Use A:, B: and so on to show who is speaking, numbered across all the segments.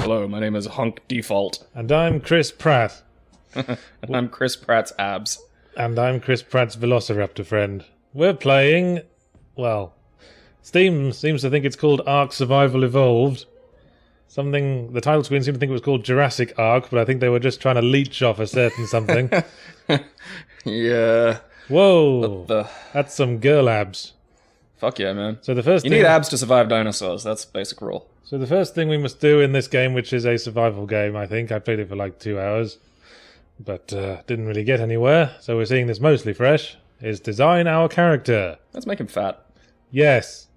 A: Hello, my name is Hunk Default.
B: And I'm Chris Pratt.
A: And I'm Chris Pratt's abs.
B: And I'm Chris Pratt's Velociraptor friend. We're playing, well, Steam seems to think it's called Ark Survival Evolved. Something, the title screen seemed to think it was called Jurassic Ark, but I think they were just trying to leech off a certain something.
A: Yeah.
B: Whoa, that's some girl abs.
A: Fuck yeah, man.
B: So the first
A: You need abs to survive dinosaurs, that's basic rule.
B: So the first thing we must do in this game, which is a survival game, I think, I played it for like 2 hours, but didn't really get anywhere, so we're seeing this mostly fresh, is design our character.
A: Let's make him fat.
B: Yes.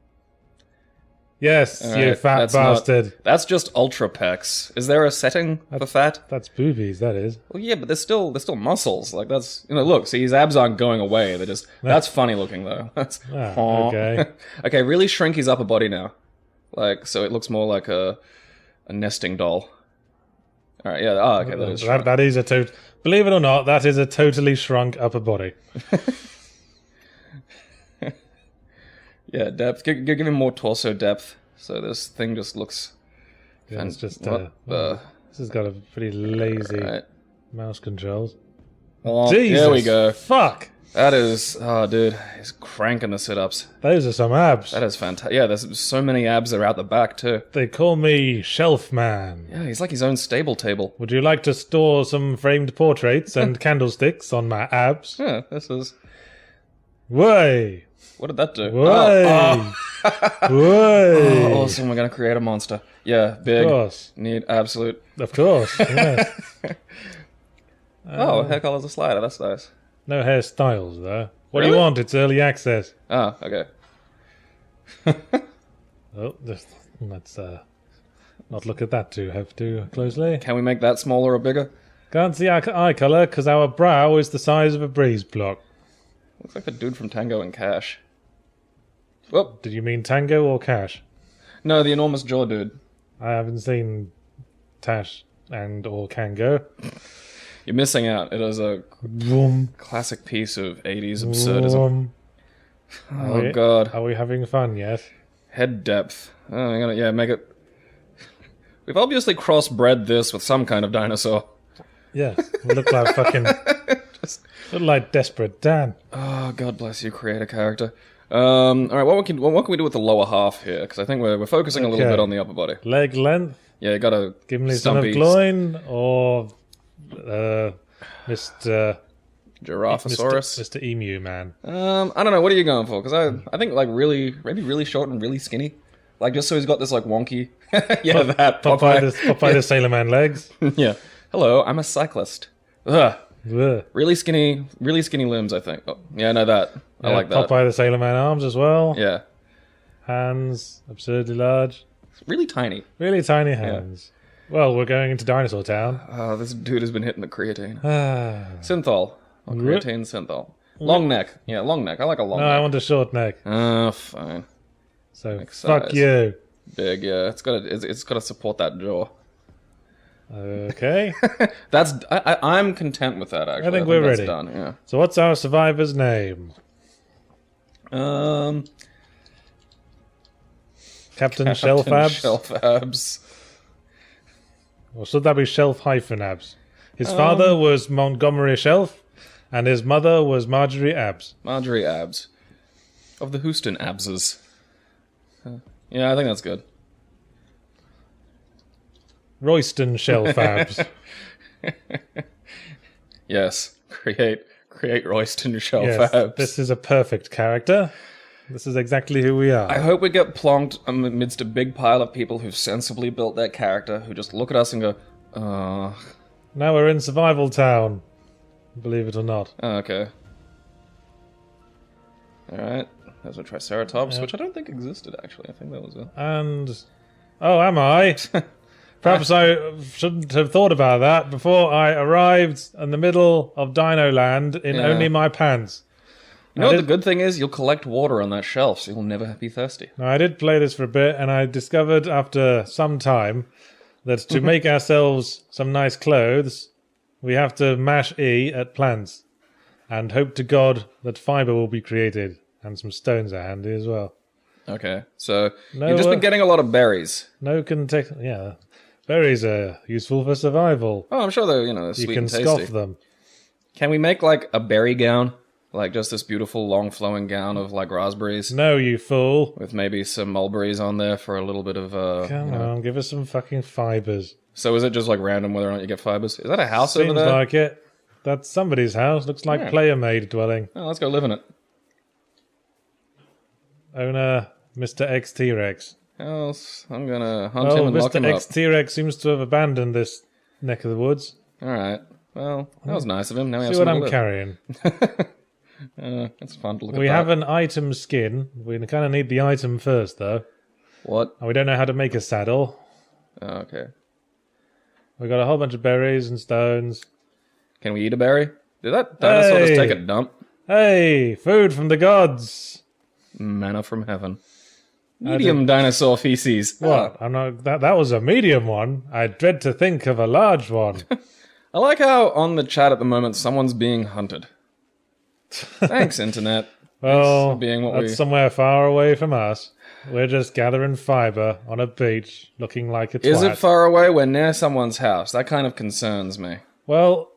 B: Yes,
A: All
B: you
A: right,
B: fat bastard.
A: That's just ultra pecs. Is there a setting for fat?
B: That's boobies, that is.
A: Well, yeah, but they're still muscles. Like that's look. See, his abs aren't going away. They're just that's funny looking though. That's
B: okay.
A: Okay, really shrink his upper body now, like so it looks more like a nesting doll. All right, yeah. Oh, okay, that is shrunk.
B: That is a believe it or not, that is a totally shrunk upper body.
A: Yeah, depth. Give him more torso depth. So this thing just looks.
B: Yeah, it's just. This has got a pretty lazy mouse controls.
A: Oh,
B: Jesus,
A: there we go.
B: Fuck.
A: That is. Oh, dude, he's cranking the sit-ups.
B: Those are some abs.
A: That is fantastic. Yeah, there's so many abs that are out the back too.
B: They call me Shelf Man.
A: Yeah, he's like his own stable table.
B: Would you like to store some framed portraits and candlesticks on my abs?
A: Yeah, this is.
B: Way.
A: What did that do?
B: Way.
A: Oh.
B: Way.
A: Oh, awesome. We're going to create a monster. Yeah, big.
B: Of course.
A: Need absolute.
B: Of course, yes.
A: Oh, hair color's a slider. That's nice.
B: No hairstyles, though. What do
A: Really?
B: you want? It's early access.
A: Oh, okay.
B: Oh, let's not look at that too closely.
A: Can we make that smaller or bigger?
B: Can't see our eye colour because our brow is the size of a breeze block.
A: Looks like the dude from Tango and Cash. Whoop.
B: Did you mean Tango or Cash?
A: No, the enormous jaw dude.
B: I haven't seen Tash and or Kango.
A: You're missing out. It is a classic piece of 80s absurdism. Oh, God.
B: Are we having fun yet?
A: Head depth. Oh, I'm gonna, make it... We've obviously crossbred this with some kind of dinosaur.
B: Yeah, we look like fucking... Look like Desperate Dan.
A: Oh, God bless you, create a character. All right, what can we do with the lower half here? Because I think we're focusing a little bit on the upper body.
B: Leg length?
A: Yeah, you gotta...
B: Gimli son of Gloin, or... Mr.
A: Giraffosaurus?
B: Mr. Emu Man.
A: I don't know, what are you going for? Because I think, like, maybe really short and really skinny. Like, just so he's got this, like, wonky... yeah, that.
B: Popeye the Sailor Man legs.
A: Yeah. Hello, I'm a cyclist. Ugh.
B: Ugh.
A: Really skinny limbs, I think. Oh, yeah, I know that. I like that.
B: Popeye the Sailor Man arms as well.
A: Yeah.
B: Hands, absurdly large.
A: Really tiny.
B: Really tiny hands. Yeah. Well, we're going into Dinosaur Town.
A: This dude has been hitting the creatine.
B: Synthol.
A: Or creatine synthol. Long neck. Yeah, long neck. I like a long neck.
B: No, I want a short neck.
A: Oh, fine.
B: So, fuck you.
A: Big, yeah. It's gotta support that jaw.
B: Okay.
A: I'm content with that, actually.
B: I think we're ready.
A: That's done, yeah.
B: So what's our survivor's name? Captain Shelf-Abs?
A: Shelf-Abs.
B: Or should that be Shelf-Abs? His father was Montgomery Shelf, and his mother was Marjorie Abs.
A: Marjorie Abs. Of the Houston Abses. Yeah, I think that's good.
B: Royston Shelf-Abs.
A: Yes. Create Royston Shelf-Abs.
B: Yes, this is a perfect character. This is exactly who we are.
A: I hope we get plonked amidst a big pile of people who've sensibly built their character, who just look at us and go,
B: Now we're in Survival Town. Believe it or not.
A: Oh, okay. Alright. There's a Triceratops, which I don't think existed, actually. I think that was it.
B: And... Oh, am I? Perhaps I shouldn't have thought about that before I arrived in the middle of Dino Land in only my pants.
A: You know what the good thing is? You'll collect water on that shelf, so you'll never be thirsty.
B: Now, I did play this for a bit, and I discovered after some time that to make ourselves some nice clothes, we have to mash E at plants and hope to God that fibre will be created, and some stones are handy as well.
A: Okay, so you've just been getting a lot of berries.
B: No context. Yeah. Berries are useful for survival.
A: Oh, I'm sure they're
B: You
A: sweet
B: can
A: and tasty.
B: scoff them.
A: Can we make like a berry gown? Like just this beautiful long flowing gown of like raspberries
B: No, you fool.
A: with maybe some mulberries on there for a little bit of
B: Come on, give us some fucking fibers.
A: So is it just like random whether or not you get fibers? Is that a house over
B: Seems
A: there?
B: like it. That's somebody's house. Looks like
A: Yeah.
B: player-made dwelling.
A: Oh, let's go live in it.
B: Owner, Mr. X T-Rex.
A: Else, I'm gonna hunt
B: Well,
A: him and lock
B: Mr.
A: him
B: X
A: up.
B: T-Rex seems to have abandoned this neck of the woods.
A: All right. Well, that was nice of him. Now we have
B: See what
A: somewhere
B: I'm
A: to
B: carrying.
A: live. It's fun to look at.
B: We
A: that.
B: have an item skin. We kind of need the item first, though.
A: What?
B: And we don't know how to make a saddle.
A: Oh, okay.
B: We got a whole bunch of berries and stones.
A: Can we eat a berry? Did that dinosaur just take a dump?
B: Hey, food from the gods.
A: Manna from heaven. Medium dinosaur feces.
B: What? I'm not. That was a medium one. I dread to think of a large one.
A: I like how on the chat at the moment someone's being hunted. Thanks, internet.
B: Well,
A: being what
B: that's
A: we-
B: somewhere far away from us. We're just gathering fiber on a beach, looking like a twat.
A: Is it far away? We're near someone's house. That kind of concerns me.
B: Well,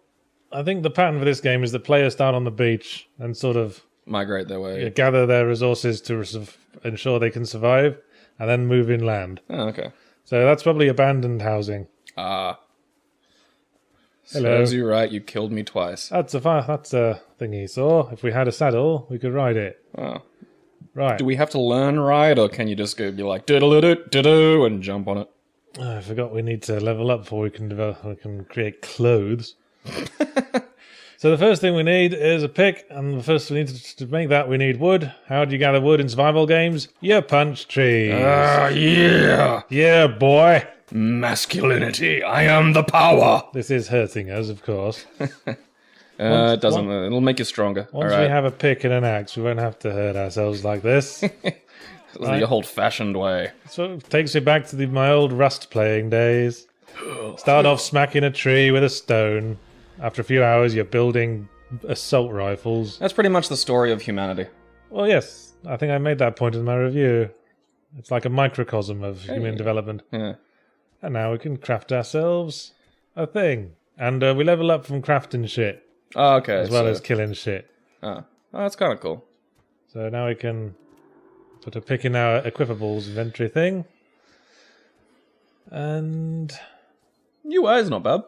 B: I think the pattern for this game is that players start on the beach and sort of
A: Migrate their way.
B: gather their resources to ensure they can survive, and then move inland.
A: Oh, okay.
B: So that's probably abandoned housing.
A: Ah.
B: Hello.
A: Serves you right, you killed me twice.
B: That's a thing he saw. If we had a saddle, we could ride it.
A: Oh.
B: Right.
A: Do we have to learn ride, or can you just go be like diddle-a-doo-doo-doo and jump on it?
B: I forgot we need to level up before we can create clothes. So the first thing we need is a pick, and the first we need to make that we need wood. How do you gather wood in survival games? You punch trees.
A: Ah, yeah!
B: Yeah, boy.
A: Masculinity, I am the power!
B: This is hurting us, of course.
A: It doesn't, it'll make you stronger.
B: Once
A: Alright.
B: we have a pick and an axe, we won't have to hurt ourselves like this.
A: The old-fashioned way.
B: So it takes me back to my old Rust playing days. Start off smacking a tree with a stone. After a few hours, you're building assault rifles.
A: That's pretty much the story of humanity.
B: Well, yes, I think I made that point in my review. It's like a microcosm of human development.
A: Yeah.
B: And now we can craft ourselves a thing. And we level up from crafting shit,
A: Oh, okay.
B: as well as killing shit.
A: Oh, that's kind of cool.
B: So now we can put a pick in our equipables inventory thing. And
A: UI is not bad.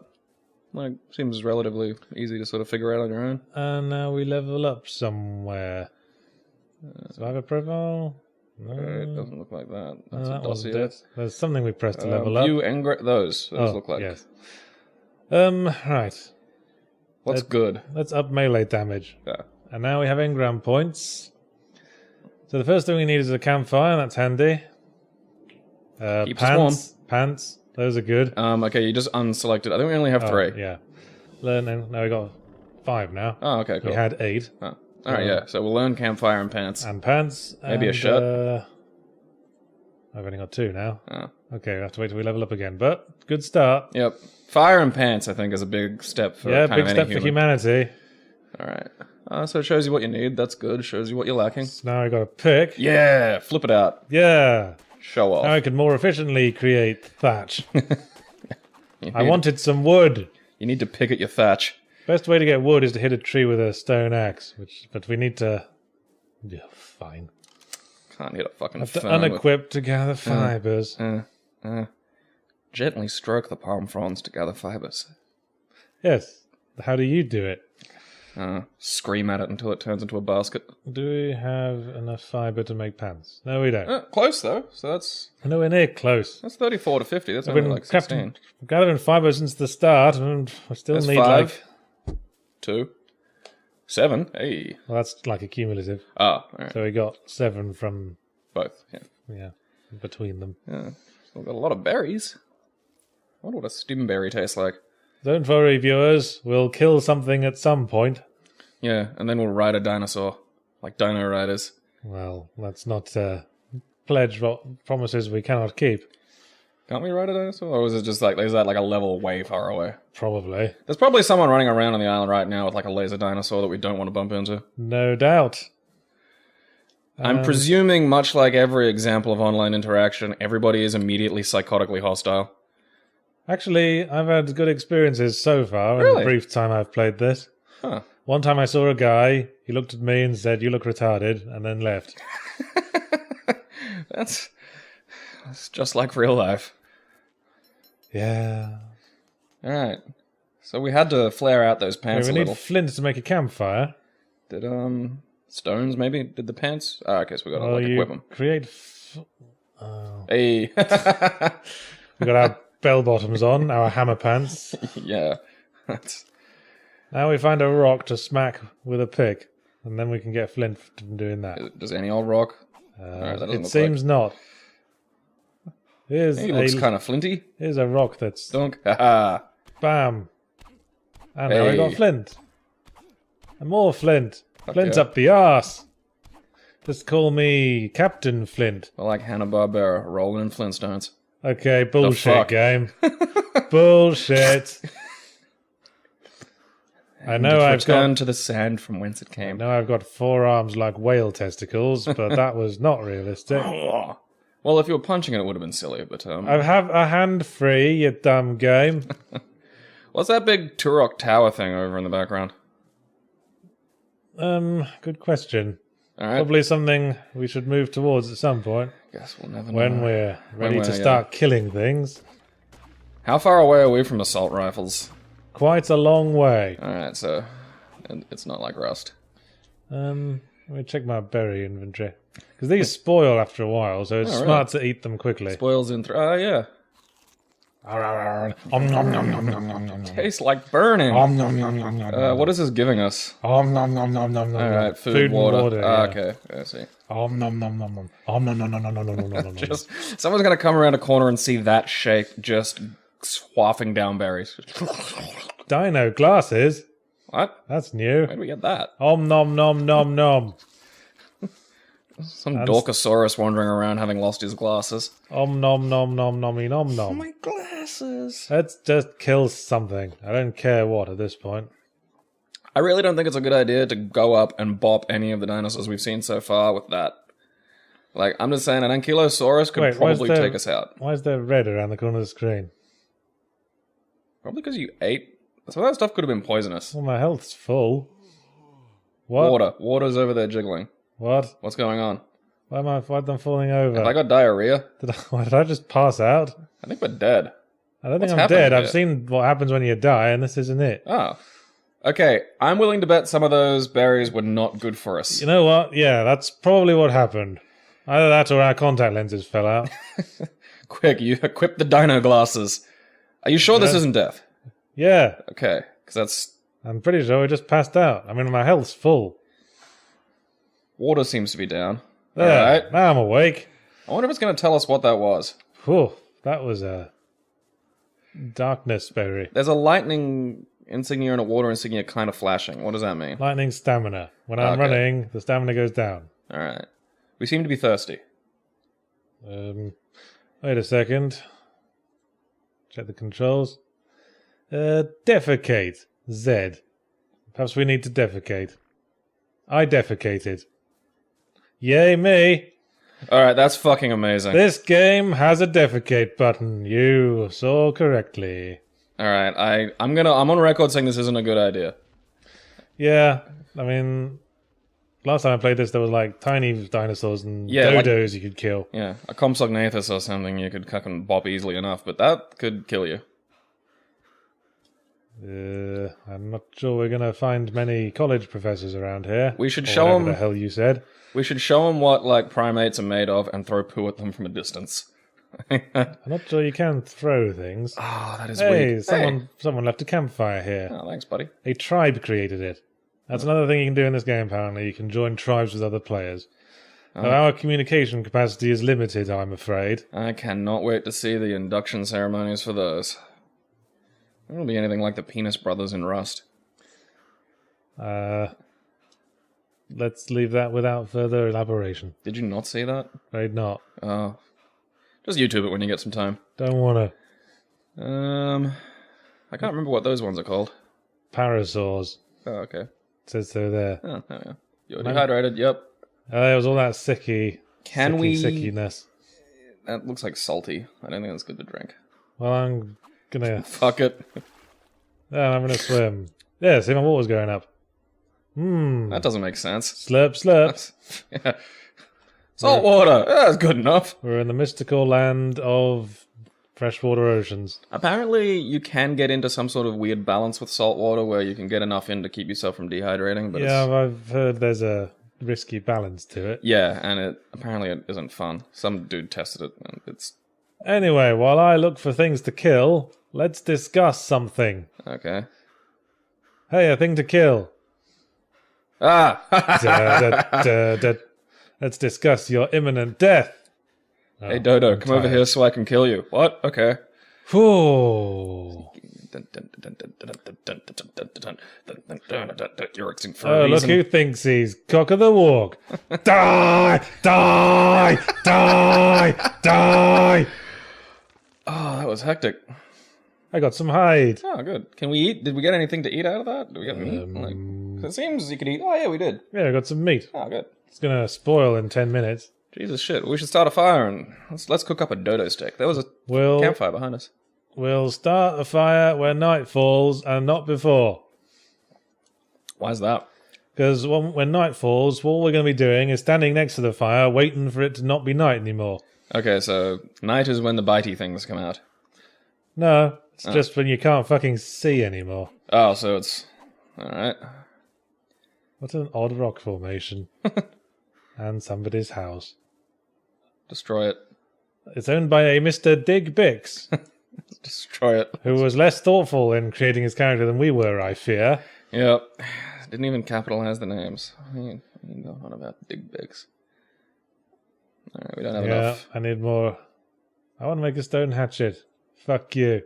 A: Like, seems relatively easy to sort of figure out on your own.
B: now we level up somewhere. Survivor profile? No.
A: It doesn't look like that. That's a
B: That wasn't
A: dossier.
B: it. There's something we pressed to level up.
A: View those look like.
B: Yes. Right.
A: What's good?
B: Let's up melee damage.
A: Yeah.
B: And now we have engram points. So the first thing we need is a campfire. That's handy.
A: Keeps us warm.
B: Pants. Those are good.
A: Okay, you just unselected. I think we only have 3.
B: Yeah. Learning. Now we got 5 now.
A: Oh, okay, cool.
B: We had 8.
A: Oh. Alright, yeah. So we'll learn campfire and pants.
B: And pants.
A: Maybe a
B: and,
A: shirt.
B: I've only got 2 now.
A: Oh.
B: Okay, we have to wait till we level up again. But good start.
A: Yep. Fire and pants, I think, is a big step for
B: Yeah,
A: kind
B: big
A: of
B: step
A: any
B: for
A: human.
B: humanity.
A: Alright. So it shows you what you need. That's good. Shows you what you're lacking.
B: So now I got a pick.
A: Yeah! Flip it out.
B: Yeah.
A: Show off.
B: Now I can more efficiently create thatch. I wanted some wood.
A: You need to pick at your thatch.
B: Best way to get wood is to hit a tree with a stone axe, but we need to... Yeah, fine.
A: Can't hit a fucking
B: Have to
A: fern with-
B: unequip to gather fibers.
A: Gently stroke the palm fronds to gather fibers.
B: Yes. How do you do it?
A: Scream at it until it turns into a basket.
B: Do we have enough fiber to make pants? No, we don't.
A: Close though, so that's
B: Nowhere near close.
A: 34 to 50. That's
B: I've
A: only
B: been
A: like 16.
B: gathering fiber since the start, and I still
A: That's
B: need
A: 5.
B: like...
A: 2. 7. Hey.
B: Well, that's like a cumulative.
A: Ah, alright.
B: So we got 7 from,
A: Both. Yeah.
B: yeah, between them.
A: Yeah. We've got a lot of berries. I wonder what a stimberry tastes like.
B: Don't worry, viewers. We'll kill something at some point.
A: Yeah, and then we'll ride a dinosaur. Like Dino Riders.
B: Well, let's not pledge what promises we cannot keep.
A: Can't we ride a dinosaur? Or is it just like, is that like a level way far away?
B: Probably.
A: There's probably someone running around on the island right now with like a laser dinosaur that we don't want to bump into.
B: No doubt.
A: I'm presuming, much like every example of online interaction, everybody is immediately psychotically hostile.
B: Actually, I've had good experiences so far in
A: Really?
B: the brief time I've played this.
A: Huh.
B: One time I saw a guy, he looked at me and said, "You look retarded," and then left.
A: That's just like real life.
B: Yeah.
A: Alright. So we had to flare out those pants
B: we
A: a
B: need
A: little.
B: flint to make a campfire.
A: Did, stones maybe? Did the pants? Oh, okay, so we gotta,
B: Well,
A: like,
B: you
A: equip them.
B: create...
A: Hey.
B: We've got our bell bottoms on, our hammer pants.
A: Yeah. That's...
B: Now we find a rock to smack with a pick, and then we can get flint from doing that.
A: Does any old rock? Alright, that doesn't
B: It
A: look
B: seems not.
A: He looks kind of flinty.
B: Here's a rock that's...
A: Dunk. Haha.
B: Bam! And now we got
A: Hey.
B: flint. And more flint. Flint's
A: yeah.
B: up the arse. Just call me Captain Flint.
A: I like Hanna-Barbera rolling in Flintstones.
B: Okay, bullshit
A: fuck?
B: game. Bullshit. I know
A: Return to the sand from whence it came.
B: I've got forearms like whale testicles, but that was not realistic.
A: Well, if you were punching it, it would have been silly, but,
B: I have a hand free, you dumb game.
A: what's that big Turok Tower thing over in the background?
B: Good question.
A: Alright.
B: Probably something we should move towards at some point.
A: Guess we'll never know.
B: When we're ready
A: we're-
B: to start killing things.
A: How far away are we from assault rifles?
B: Quite a long way.
A: Alright, so it's not like Rust.
B: Let me check my berry inventory. Because these spoil after a while, so it's
A: Oh, really?
B: smart to eat them quickly.
A: Spoils in oh yeah.
B: Om nom nom nom nom nom nom.
A: Tastes like burning.
B: Om nom nom nom nom.
A: What is this giving us?
B: Om nom nom nom nom nom.
A: Alright, food,
B: and
A: water.
B: yeah.
A: Okay, I see.
B: Om nom nom nom nom. Om nom nom nom nom nom nom nom nom.
A: Just someone's gonna come around a corner and see that shape just swaffing down berries.
B: Dino glasses?
A: What?
B: That's new.
A: Where do we get that?
B: Om nom nom nom nom.
A: Some Dorkosaurus wandering around having lost his glasses.
B: Om nom nom nom nommy nom nom.
A: My glasses.
B: Let's just kill something. I don't care what at this point.
A: I really don't think it's a good idea to go up and bop any of the dinosaurs we've seen so far with that. Like, I'm just saying, an Ankylosaurus could probably take us out.
B: Why is there red around the corner of the screen?
A: Probably because you ate. Some of that stuff could have been poisonous.
B: Well, my health's full. What?
A: Water. Water's over there jiggling.
B: What?
A: What's going on?
B: Why am I falling over?
A: Have I got diarrhea?
B: Why did I just pass out?
A: I think we're dead.
B: I don't
A: What's
B: think I'm
A: happened
B: dead.
A: here?
B: I've seen what happens when you die, and this isn't it.
A: Oh. Okay, I'm willing to bet some of those berries were not good for us.
B: You know what? Yeah, that's probably what happened. Either that or our contact lenses fell out.
A: Quick, you equip the dino glasses. Are you sure this isn't death?
B: Yeah,
A: Okay, because that's...
B: I'm pretty sure we just passed out. I mean, my health's full.
A: Water seems to be down.
B: There,
A: Alright.
B: now I'm awake.
A: I wonder if it's going to tell us what that was.
B: Whew, that was a darkness berry.
A: There's a lightning insignia and a water insignia kind of flashing. What does that mean?
B: Lightning stamina. When I'm
A: Okay.
B: running, the stamina goes down.
A: Alright. We seem to be thirsty.
B: Wait a second. Check the controls. Defecate. Z. Perhaps we need to defecate. I defecated. Yay me!
A: Alright, that's fucking amazing.
B: This game has a defecate button. You saw correctly.
A: Alright, I'm on record saying this isn't a good idea.
B: Yeah, I mean, last time I played this, there was like tiny dinosaurs and
A: Yeah, like-
B: dodos you could kill.
A: Yeah, a Compsognathus or something you could cuck and bop easily enough, but that could kill you.
B: I'm not sure we're going to find many college professors around here.
A: We should
B: or
A: show
B: whatever
A: 'em-
B: the hell you said.
A: We should show them what, like, primates are made of and throw poo at them from a distance.
B: I'm not sure you can throw things.
A: Oh, that is
B: Hey,
A: weird.
B: someone left a campfire here.
A: Oh, thanks, buddy.
B: A tribe created it. That's another thing you can do in this game, apparently. You can join tribes with other players. Now, our communication capacity is limited, I'm afraid.
A: I cannot wait to see the induction ceremonies for those. It won't be anything like the Penis Brothers in Rust.
B: Let's leave that without further elaboration.
A: Did you not see that?
B: Afraid not.
A: Oh. Just YouTube it when you get some time.
B: Don't want to.
A: I can't remember what those ones are called.
B: Parasaurs.
A: Oh, okay.
B: Says so there.
A: Oh, there we go. You're dehydrated, yep.
B: There was all that
A: Can we...
B: sickiness.
A: That looks like salty. I don't think that's good to drink.
B: Well, I'm Gonna...
A: Fuck it.
B: Yeah, I'm gonna swim. Yeah, see, my water's going up.
A: That doesn't make sense.
B: Slurp, slurp.
A: Yeah. Salt water. Yeah, that's good enough.
B: We're in the mystical land of freshwater oceans.
A: Apparently, you can get into some sort of weird balance with salt water where you can get enough in to keep yourself from dehydrating. But
B: yeah, I've heard there's a risky balance to it.
A: yeah, and apparently it isn't fun. Some dude tested it, and it's...
B: Anyway, while I look for things to kill, let's discuss something.
A: Okay.
B: Hey, a thing to kill.
A: Ah!
B: Let's discuss your imminent death.
A: Hey, Dodo, come over here so I can kill you. What? Okay.
B: Whew.
A: You're acting for a
B: reason. Look who thinks he's cock of the walk. Die! Die! Die! Die!
A: Oh, that was hectic.
B: I got some hide.
A: Oh, good. Can we eat? Did we get anything to eat out of that? Did we get meat? Like, 'cause it seems you could eat. Oh, yeah, we did.
B: Yeah, I got some meat.
A: Oh, good.
B: It's gonna spoil in 10 minutes.
A: Jesus shit. We should start a fire and let's cook up a dodo stick. There was a campfire behind us.
B: We'll start a fire when night falls and not before.
A: Why's that?
B: Because when night falls, all we're going to be doing is standing next to the fire waiting for it to not be night anymore.
A: Okay, so night is when the bitey things come out.
B: No, it's just when you can't fucking see anymore.
A: Oh, so it's... Alright.
B: What an odd rock formation. And somebody's house.
A: Destroy it.
B: It's owned by a Mr. Dig Bix.
A: Destroy it.
B: Who was less thoughtful in creating his character than we were, I fear.
A: Yep. Didn't even capitalize the names. I ain't going on about Dig Bigs. Alright, we don't have enough.
B: I need more. I want to make a stone hatchet. Fuck you.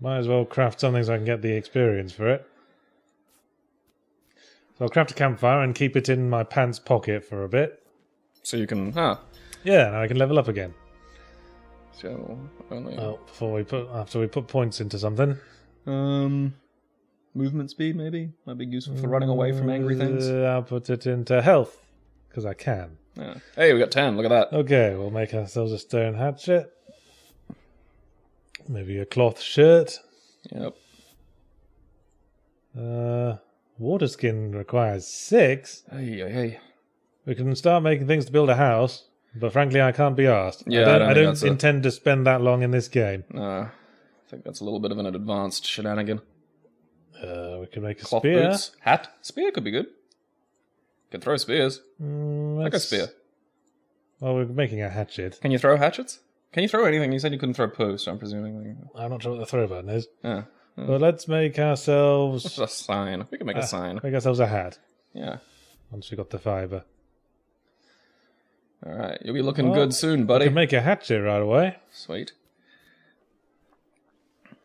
B: Might as well craft something so I can get the experience for it. So I'll craft a campfire and keep it in my pants pocket for a bit.
A: So you can...
B: Yeah, now I can level up again.
A: So,
B: after we put points into something.
A: Movement speed, maybe? Might be useful for running away from angry things.
B: I'll put it into health, because I can.
A: Yeah. Hey, we got 10, look at that.
B: Okay, we'll make ourselves a stone hatchet. Maybe a cloth shirt.
A: Yep.
B: Water skin requires 6.
A: Hey.
B: We can start making things to build a house, but frankly I can't be asked.
A: Yeah,
B: I don't intend to spend that long in this game.
A: I think that's a little bit of an advanced shenanigan.
B: We can make a
A: cloth
B: spear.
A: Boots. Hat? Spear could be good. Can throw spears. Like a spear.
B: Well, we're making a hatchet.
A: Can you throw hatchets? Can you throw anything? You said you couldn't throw poo, so I'm presuming...
B: I'm not sure what the throw button is.
A: Yeah.
B: But let's make ourselves...
A: Just a sign. We can make a sign.
B: Make ourselves a hat.
A: Yeah.
B: Once we got the fibre.
A: Alright, you'll be looking good soon, buddy.
B: We can make a hatchet right away.
A: Sweet.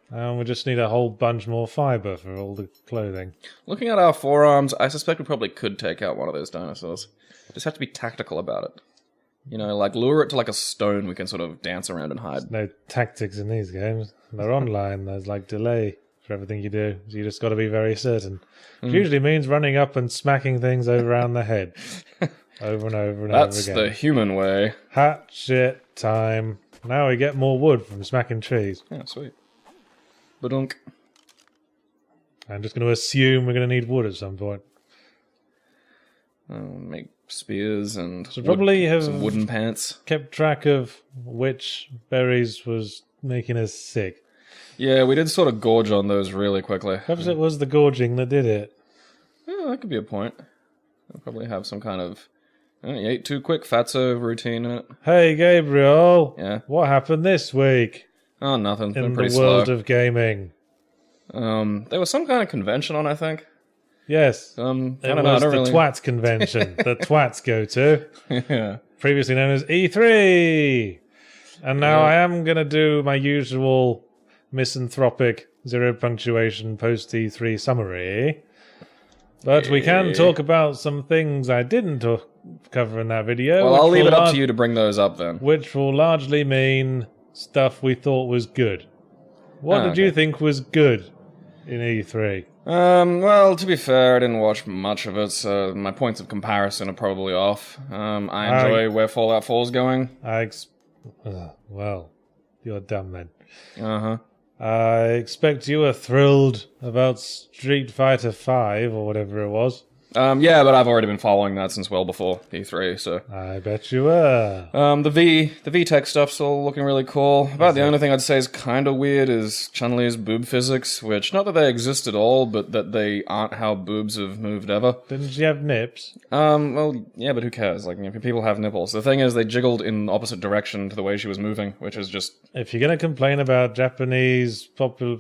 B: And we just need a whole bunch more fibre for all the clothing.
A: Looking at our forearms, I suspect we probably could take out one of those dinosaurs. Just have to be tactical about it. You know, like lure it to like a stone we can sort of dance around and hide.
B: There's no tactics in these games. They're online. There's like delay for everything you do. So you just got to be very certain. Which usually means running up and smacking things around the head. Over and over and over again.
A: That's the human way.
B: Hatchet time. Now we get more wood from smacking trees.
A: Yeah, sweet. Badunk.
B: I'm just going to assume we're going to need wood at some point.
A: Make spears and
B: probably have
A: some wooden pants.
B: Kept track of which berries was making us sick.
A: Yeah, we did sort of gorge on those really quickly.
B: Perhaps it was the gorging that did it.
A: Yeah, that could be a point. We'll probably have some kind of... you ate too quick, fatso routine in it.
B: Hey, Gabriel.
A: Yeah?
B: What happened this week?
A: Oh, nothing. It's been
B: in
A: pretty
B: the world
A: slow.
B: of gaming.
A: There was some kind of convention on, I think.
B: Yes.
A: I don't
B: it
A: know,
B: was the
A: really...
B: Twats convention that Twats go to.
A: Yeah.
B: Previously known as E3. And now I am going to do my usual misanthropic 0 punctuation post E3 summary. But we can talk about some things I didn't cover in that video.
A: Well, I'll leave it up to you to bring those up then.
B: Which will largely mean stuff we thought was good. What did you think was good in E3?
A: Well, to be fair, I didn't watch much of it, so my points of comparison are probably off. I enjoy where Fallout 4's going.
B: Well, You're dumb then.
A: Uh-huh.
B: I expect you were thrilled about Street Fighter V or whatever it was.
A: Yeah, but I've already been following that since well before E3, so...
B: I bet you were.
A: The VTech stuff's all looking really cool. About the only thing I'd say is kind of weird is Chun-Li's boob physics, which, not that they exist at all, but that they aren't how boobs have moved ever.
B: Didn't she have nips?
A: Well, yeah, but who cares? Like, people have nipples. The thing is, they jiggled in opposite direction to the way she was moving, which is just...
B: If you're going to complain about Japanese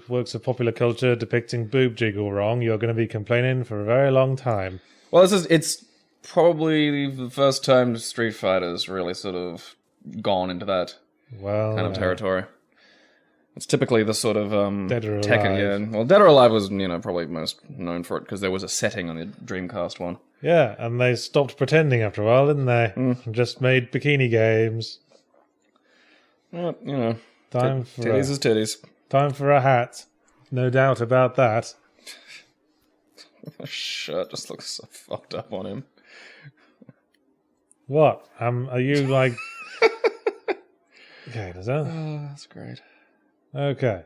B: works of popular culture depicting boob jiggle wrong, you're going to be complaining for a very long time.
A: Well, it's probably the first time Street Fighter's really sort of gone into that kind of territory. It's typically the sort of
B: Dead or
A: Tekken,
B: Alive.
A: yeah. Well, Dead or Alive was, probably most known for it because there was a setting on the Dreamcast one.
B: Yeah, and they stopped pretending after a while, didn't they? And just made bikini games.
A: Well,
B: Time for
A: titties is titties.
B: Time for a hat. No doubt about that.
A: That shirt just looks so fucked up on him.
B: What? Are you like... Okay, does that...
A: Oh, that's great.
B: Okay.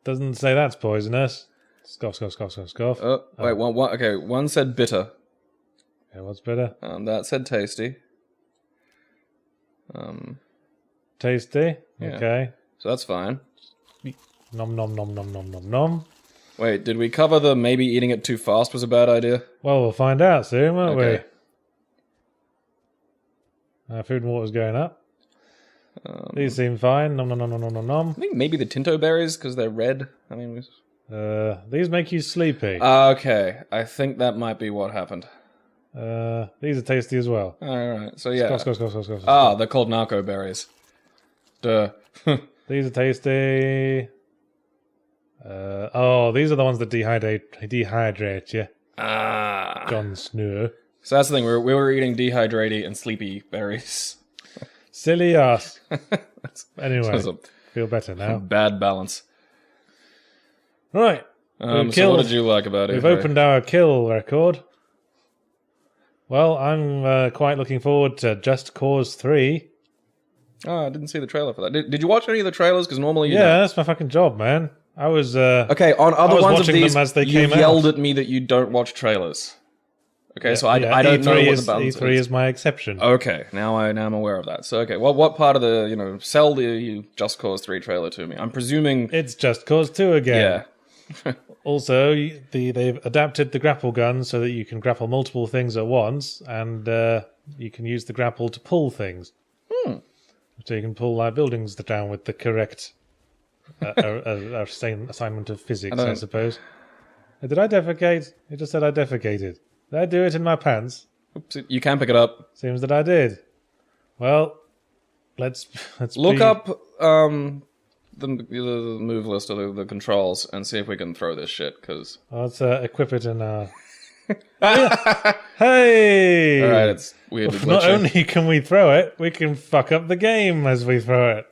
B: Doesn't say that's poisonous. Scoff, scoff, scoff, scoff, scoff.
A: Oh, wait, one said bitter.
B: Okay, what's better?
A: That said tasty.
B: Tasty?
A: Yeah.
B: Okay.
A: So that's fine.
B: Nom nom nom nom nom nom nom.
A: Wait, did we cover the maybe eating it too fast was a bad idea?
B: Well, we'll find out soon, won't
A: Okay.
B: we? Food and water's going up. These seem fine. Nom nom nom nom nom nom nom.
A: I think maybe the Tinto berries, because they're red. I mean...
B: These make you sleepy.
A: Okay, I think that might be what happened.
B: These are tasty as well.
A: Alright, so yeah.
B: Scoff, scoff, scoff, scoff, scoff.
A: Ah, they're called narco berries. Duh.
B: These are tasty. These are the ones that dehydrate you.
A: Ah.
B: Jon Snow.
A: So that's the thing, we were eating dehydrated and sleepy berries.
B: Silly us. Anyway,
A: That's a
B: feel better now.
A: bad balance.
B: Right.
A: So what did you like about it?
B: We've opened our kill record. Well, I'm quite looking forward to Just Cause 3.
A: Oh, I didn't see the trailer for that. Did you watch any of the trailers? Because normally you
B: Yeah,
A: don't.
B: that's my fucking job, man. I was...
A: Okay, on other ones of
B: watching
A: these,
B: them as they
A: you
B: came
A: yelled
B: out.
A: at me that you don't watch trailers. Okay,
B: Yeah,
A: so I don't
B: E3
A: know what
B: is,
A: the balance
B: E3 is my exception.
A: Okay, now I'm aware of that. So, okay, well, what part of the, sell the Just Cause 3 trailer to me? I'm presuming...
B: It's Just Cause 2 again.
A: Yeah.
B: Also, they've adapted the grapple gun so that you can grapple multiple things at once, and you can use the grapple to pull things. So you can pull buildings down with the correct assignment of physics, I suppose. Did I defecate? It just said I defecated. Did I do it in my pants?
A: Oops, you can pick it up.
B: Seems that I did. Well, let's
A: Look up the move list of the controls and see if we can throw this shit, because...
B: Let's equip it in our... Hey!
A: Alright, it's weirdly glitching.
B: Not only can we throw it, we can fuck up the game as we throw it.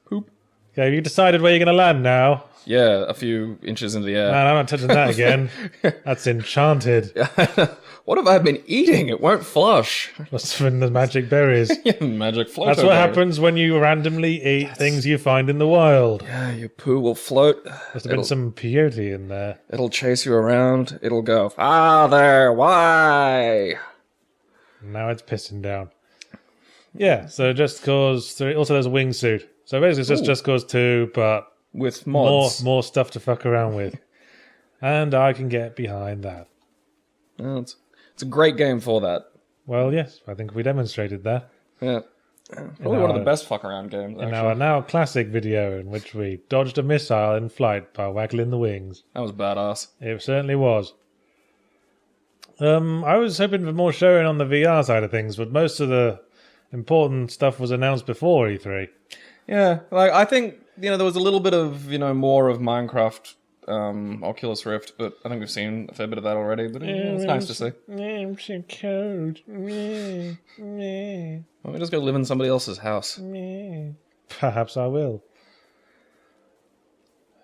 A: Poop.
B: Okay, have you decided where you're going to land now?
A: Yeah, a few inches into the air.
B: Man, I'm not touching that again. That's enchanted.
A: What have I been eating? It won't flush.
B: Must have been the magic berries.
A: Magic float.
B: That's what happens when you randomly eat things you find in the wild.
A: Yeah, your poo will float.
B: Must have been some peyote in there.
A: It'll chase you around. It'll go, Father, why?
B: Now it's pissing down. Yeah, so Just Cause 3. Also, there's a wingsuit. So basically, it's just Cause 2, but
A: with mods.
B: More stuff to fuck around with. And I can get behind that.
A: Well, it's a great game for that.
B: Well, yes, I think we demonstrated that.
A: Yeah. Probably one of the best fuck around games, actually.
B: In our now classic video in which we dodged a missile in flight by waggling the wings.
A: That was badass.
B: It certainly was. I was hoping for more showing on the VR side of things, but most of the important stuff was announced before E3.
A: Yeah, I think, there was a little bit of, more of Minecraft, Oculus Rift, but I think we've seen a fair bit of that already, but it's nice to see.
B: I'm so cold.
A: Why don't we just go live in somebody else's house?
B: Perhaps I will.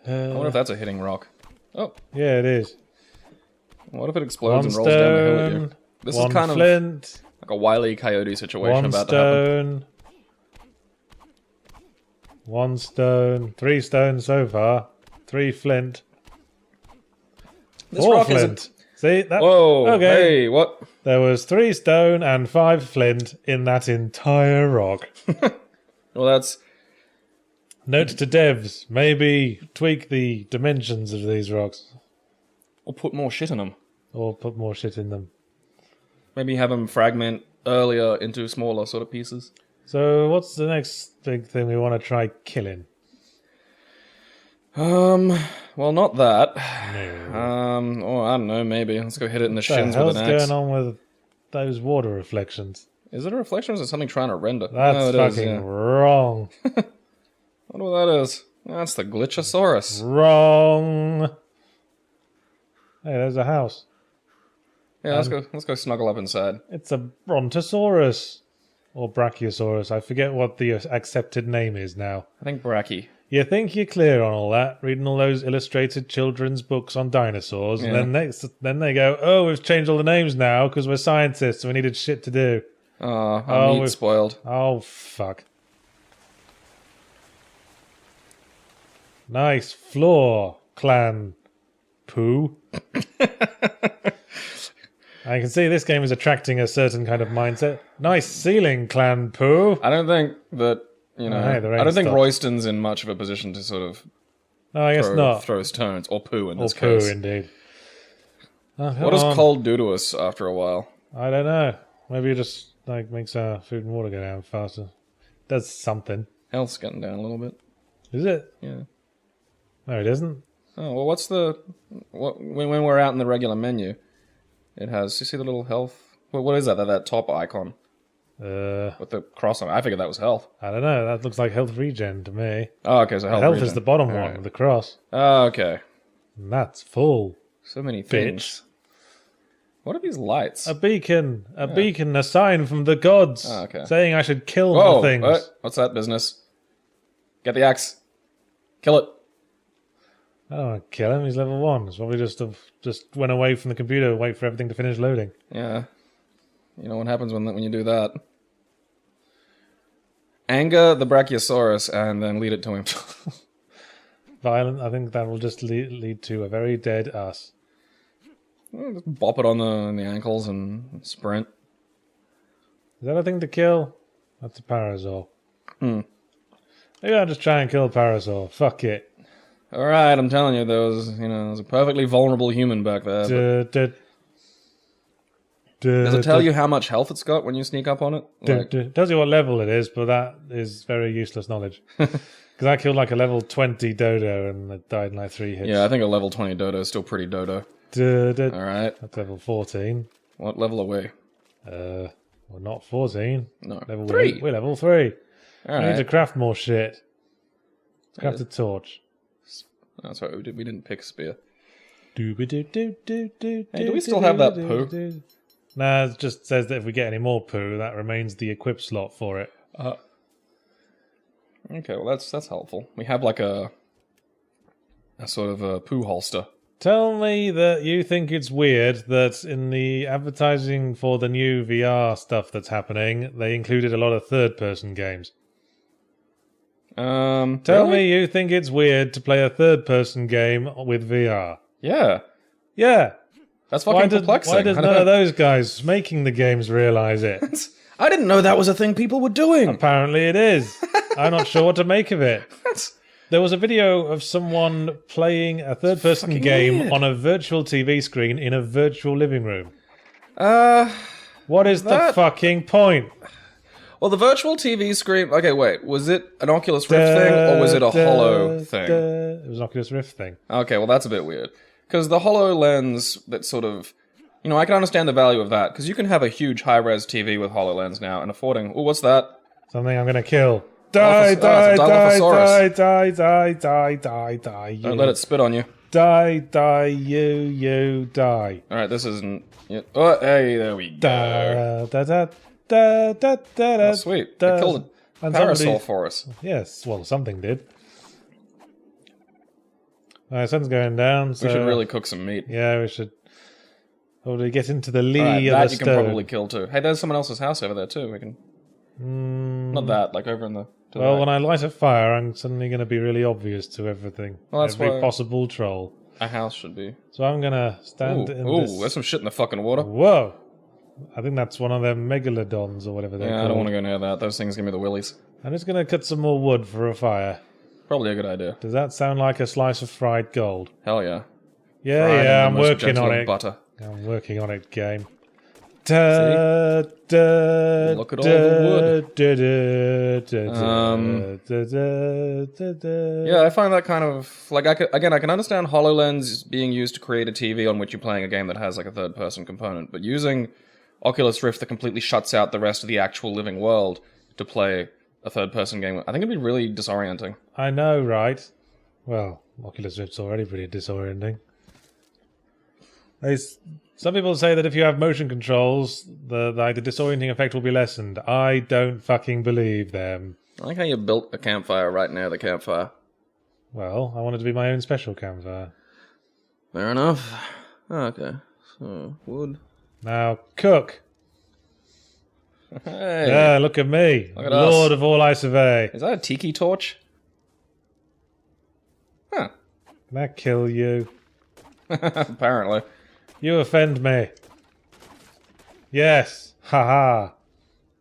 A: I wonder if that's a hitting rock. Oh.
B: Yeah, it is.
A: What if it explodes and rolls down the hill at you? This is kind
B: flint,
A: of like a Wile E. Coyote situation about to happen.
B: 1 stone, 3 stone so far, 3 flint,
A: This
B: 4
A: rock
B: flint.
A: is
B: See that?
A: Whoa!
B: Okay.
A: Hey, what?
B: There was 3 stone and 5 flint in that entire rock.
A: Well, that's
B: Note to devs: maybe tweak the dimensions of these rocks,
A: or put more shit in them.
B: or put more shit in them.
A: Maybe have them fragment earlier into smaller sort of pieces.
B: So, what's the next big thing we want to try killing?
A: Well, not that.
B: No.
A: Oh, I don't know. Maybe let's go hit it in the
B: What the
A: shins
B: hell's
A: with an axe.
B: going on with those water reflections?
A: Is it a reflection or is it something trying to render?
B: That's
A: No, it is,
B: fucking
A: yeah.
B: wrong.
A: I wonder what that is. That's the glitchosaurus.
B: Wrong. Hey, there's a house.
A: Yeah, let's go snuggle up inside.
B: It's a brontosaurus. Or brachiosaurus. I forget what the accepted name is now.
A: I think Bracky.
B: You think you're clear on all that, reading all those illustrated children's books on dinosaurs,
A: Yeah.
B: and then they go, oh, we've changed all the names now because we're scientists and we needed shit to do.
A: Our
B: Oh,
A: meat's
B: we've-
A: spoiled.
B: Oh, fuck. Nice floor, clan poo. I can see this game is attracting a certain kind of mindset. Nice ceiling, clan poo.
A: I don't think that, you know,
B: Oh, hey, the rain
A: I don't think
B: stopped.
A: Royston's in much of a position to sort of
B: No, I guess not.
A: throw stones, or poo in
B: Or
A: this
B: poo,
A: case.
B: indeed. Oh, come
A: What does
B: on.
A: cold do to us after a while?
B: I don't know. Maybe it just makes our food and water go down faster. Does something.
A: Health's getting down a little bit.
B: Is it?
A: Yeah.
B: No, it isn't.
A: Oh, well, when we're out in the regular menu, it has, you see the little health? What is that? That top icon with the cross on it. I figured that was health.
B: I don't know. That looks like health regen to me.
A: Oh, okay, so health
B: Health
A: regen.
B: is the bottom
A: All
B: one
A: right.
B: with the cross.
A: Oh, okay.
B: And that's full.
A: So many things. What are these lights?
B: A beacon. A beacon, a sign from the gods.
A: Oh, okay.
B: Saying I should kill
A: Whoa,
B: more things.
A: what's that business? Get the axe. Kill it.
B: I don't want to kill him. He's level 1. It's probably just went away from the computer, wait for everything to finish loading.
A: Yeah. You know what happens when you do that. Anger the Brachiosaurus and then lead it to him.
B: Violent. I think that will just lead to a very dead us.
A: Just bop it on the ankles and sprint.
B: Is that a thing to kill? That's a parasaur. Maybe I'll just try and kill a parasaur. Fuck it.
A: All right, I'm telling you, there was a perfectly vulnerable human back there. but- Does it tell you how much health it's got when you sneak up on it? Like,
B: Tells you what level it is, but that is very useless knowledge. Because I killed like a level 20 dodo and it died in like 3 hits.
A: yeah, I think a level 20 dodo is still pretty dodo. All right,
B: That's level 14.
A: what level are we?
B: Well, not 14.
A: No,
B: Level
A: 3.
B: We're level 3.
A: All
B: We need to
A: right.
B: craft more shit. Let's craft a torch.
A: That's right, we didn't pick a spear.
B: Hey,
A: do we still have that poo?
B: Nah, it just says that if we get any more poo, that remains the equip slot for it.
A: Okay, well that's helpful. We have like a sort of a poo holster.
B: Tell me that you think it's weird that in the advertising for the new VR stuff that's happening, they included a lot of third-person games. Tell
A: Really?
B: me you think it's weird to play a third-person game with VR.
A: Yeah,
B: Yeah.
A: that's fucking perplexing.
B: Why does
A: I don't
B: none of
A: know.
B: those guys making the games realize it?
A: I didn't know that was a thing people were doing.
B: Apparently it is. I'm not sure what to make of it.
A: That's-
B: There was a video of someone playing a third-person
A: fucking
B: game
A: weird.
B: on a virtual TV screen in a virtual living room. What is the
A: that-
B: fucking point?
A: Well, the virtual TV screen. Okay, wait. Was it an Oculus Rift thing or was it a Hollow thing?
B: It was an Oculus Rift thing.
A: Okay, well that's a bit weird because the HoloLens that sort of, I can understand the value of that because you can have a huge high-res TV with HoloLens now and affording. Oh, what's that?
B: Something I'm gonna kill. Die,
A: Dilophosaurus.
B: die,
A: It's a
B: die,
A: Dilophosaurus.
B: die, die, die, die, die, you.
A: Don't let it spit on you.
B: Die, die, you, die.
A: All right, this isn't. Yeah. Oh, hey, there we go.
B: Da, da, da, da, da, da, da,
A: Oh, sweet.
B: da.
A: It killed a
B: And
A: parasol
B: somebody-
A: for us.
B: Yes, well, something did. Sun's going down, so...
A: We should really cook some meat.
B: Yeah, we should probably get into the lee
A: All right,
B: of
A: that
B: the
A: you
B: stone.
A: can probably kill too. Hey, there's someone else's house over there too. We can. Not that, like over in the
B: Well, when I light a fire, I'm suddenly going to be really obvious to everything.
A: Well, that's
B: every
A: why
B: possible troll.
A: a house should be.
B: So I'm going to stand in
A: Ooh,
B: this...
A: there's some shit in the fucking water.
B: Whoa! I think that's one of them megalodons or whatever they're
A: Yeah,
B: called.
A: I don't want to go near that. Those things give me the willies.
B: I'm just going to cut some more wood for a fire.
A: Probably a good idea.
B: Does that sound like a slice of fried gold?
A: Hell yeah.
B: Yeah,
A: Fried in
B: yeah,
A: the
B: I'm
A: most
B: working
A: gentle
B: on
A: of
B: it.
A: Butter.
B: I'm working on it, game. Da, da,
A: Look at all the
B: wood.
A: Yeah, I find that kind of like I can understand HoloLens being used to create a TV on which you're playing a game that has like a third-person component, but using Oculus Rift that completely shuts out the rest of the actual living world to play a third-person game, I think it'd be really disorienting.
B: I know, right? Well, Oculus Rift's already pretty disorienting. Some people say that if you have motion controls, the disorienting effect will be lessened. I don't fucking believe them.
A: I like how you built a campfire right near the campfire.
B: Well, I want it to be my own special campfire.
A: Fair enough. Okay, so wood.
B: Now, cook.
A: Hey,
B: Yeah, look at me.
A: Look at
B: Lord
A: us.
B: of all I survey.
A: Is that a tiki torch? Huh.
B: Can that kill you?
A: Apparently.
B: You offend me. Yes. Haha.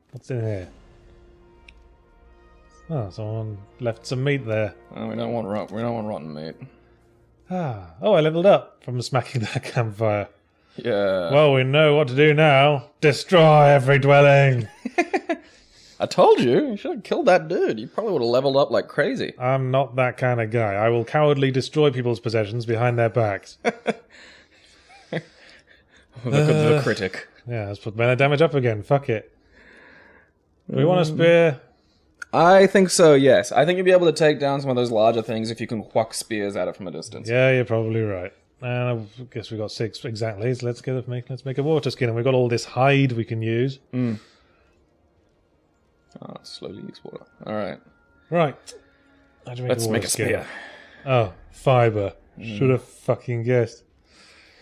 B: What's in here? Oh, someone left some meat there.
A: We don't want rotten meat.
B: Ah. Oh, I leveled up from smacking that campfire.
A: Yeah.
B: Well, we know what to do now. Destroy every dwelling.
A: I told you. You should have killed that dude. You probably would have leveled up like crazy.
B: I'm not that kind of guy. I will cowardly destroy people's possessions behind their backs.
A: The critic.
B: Yeah, let's put mana damage up again. Fuck it. Do we want a spear?
A: I think so, yes. I think you'll be able to take down some of those larger things if you can whack spears at it from a distance.
B: Yeah, you're probably right. And I guess we got 6 exactly. So let's make a water skin, and we've got all this hide we can use.
A: Slowly use water. All right.
B: Right. How'd you make
A: Let's
B: a
A: make
B: water
A: a
B: skin?
A: spear.
B: Oh, fiber. Should have fucking guessed.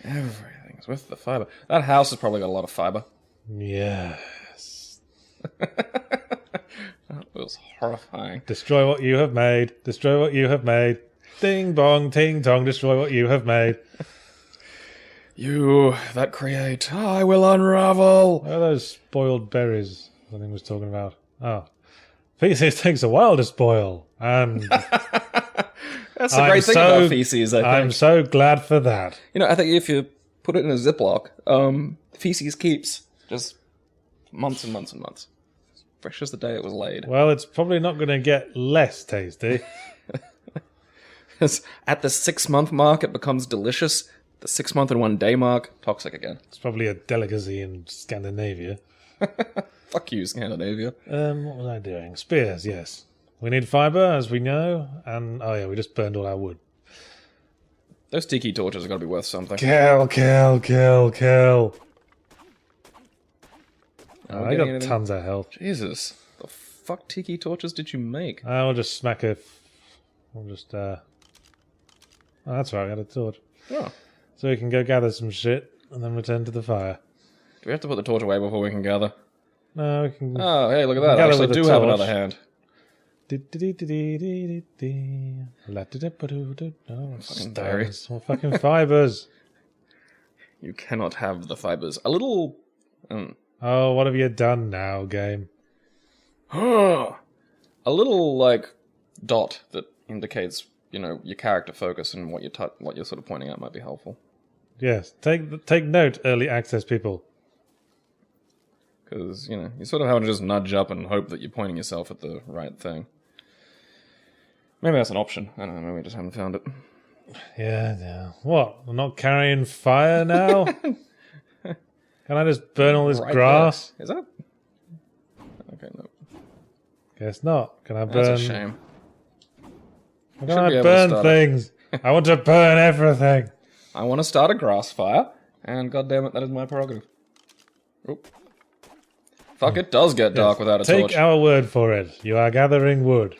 A: Everything's with the fiber. That house has probably got a lot of fiber.
B: Yes.
A: That was horrifying.
B: Destroy what you have made. Destroy what you have made. Ding bong, ting tong. Destroy what you have made.
A: You that create, I will unravel.
B: Where are those spoiled berries I think was talking about? Oh. Feces takes a while to spoil. And
A: That's the great thing about feces, I think.
B: I'm so glad for that.
A: You know, I think if you put it in a Ziploc, feces keeps just months and months and months. Fresh as the day it was laid.
B: Well, it's probably not going to get less tasty.
A: At the 6-month mark, it becomes delicious. The 6-month and 1 day mark, toxic again.
B: It's probably a delicacy in Scandinavia.
A: Fuck you, Scandinavia.
B: What was I doing? Spears, yes. We need fiber, as we know, and oh yeah, we just burned all our wood.
A: Those tiki torches are going to be worth something.
B: Kill, kill, kill, kill.
A: Are
B: Oh,
A: we
B: I
A: getting
B: got
A: anything?
B: tons of health.
A: Jesus. The fuck tiki torches did you make?
B: I'll just smack a... I'll just, Oh, that's right, I got a torch.
A: Oh.
B: So we can go gather some shit, and then return to the fire.
A: Do we have to put the torch away before we can gather?
B: No, we can...
A: Oh, hey, look at that. I
B: Gather
A: actually
B: with a
A: do have
B: torch.
A: another hand.
B: Fucking
A: diary.
B: More fucking fibers.
A: You cannot have the fibers. A little...
B: Oh, what have you done now, game?
A: a little, like, dot that indicates, you know, your character focus and what you're sort of pointing out might be helpful.
B: Yes, take note, early access people.
A: Because, you know, you sort of have to just nudge up and hope that you're pointing yourself at the right thing. Maybe that's an option. I don't know, maybe we just haven't found it.
B: Yeah. What? I'm not carrying fire now? Can I just burn all this
A: Right
B: grass?
A: there. Is that... Okay, no.
B: Guess not. Can I burn...
A: That's a shame.
B: Can
A: Should be
B: I
A: able to
B: burn
A: start
B: things? I want to burn everything.
A: I want to start a grass fire, and goddammit, that is my prerogative. Oop. Fuck, it does get dark without a torch.
B: Take our word for it. You are gathering wood.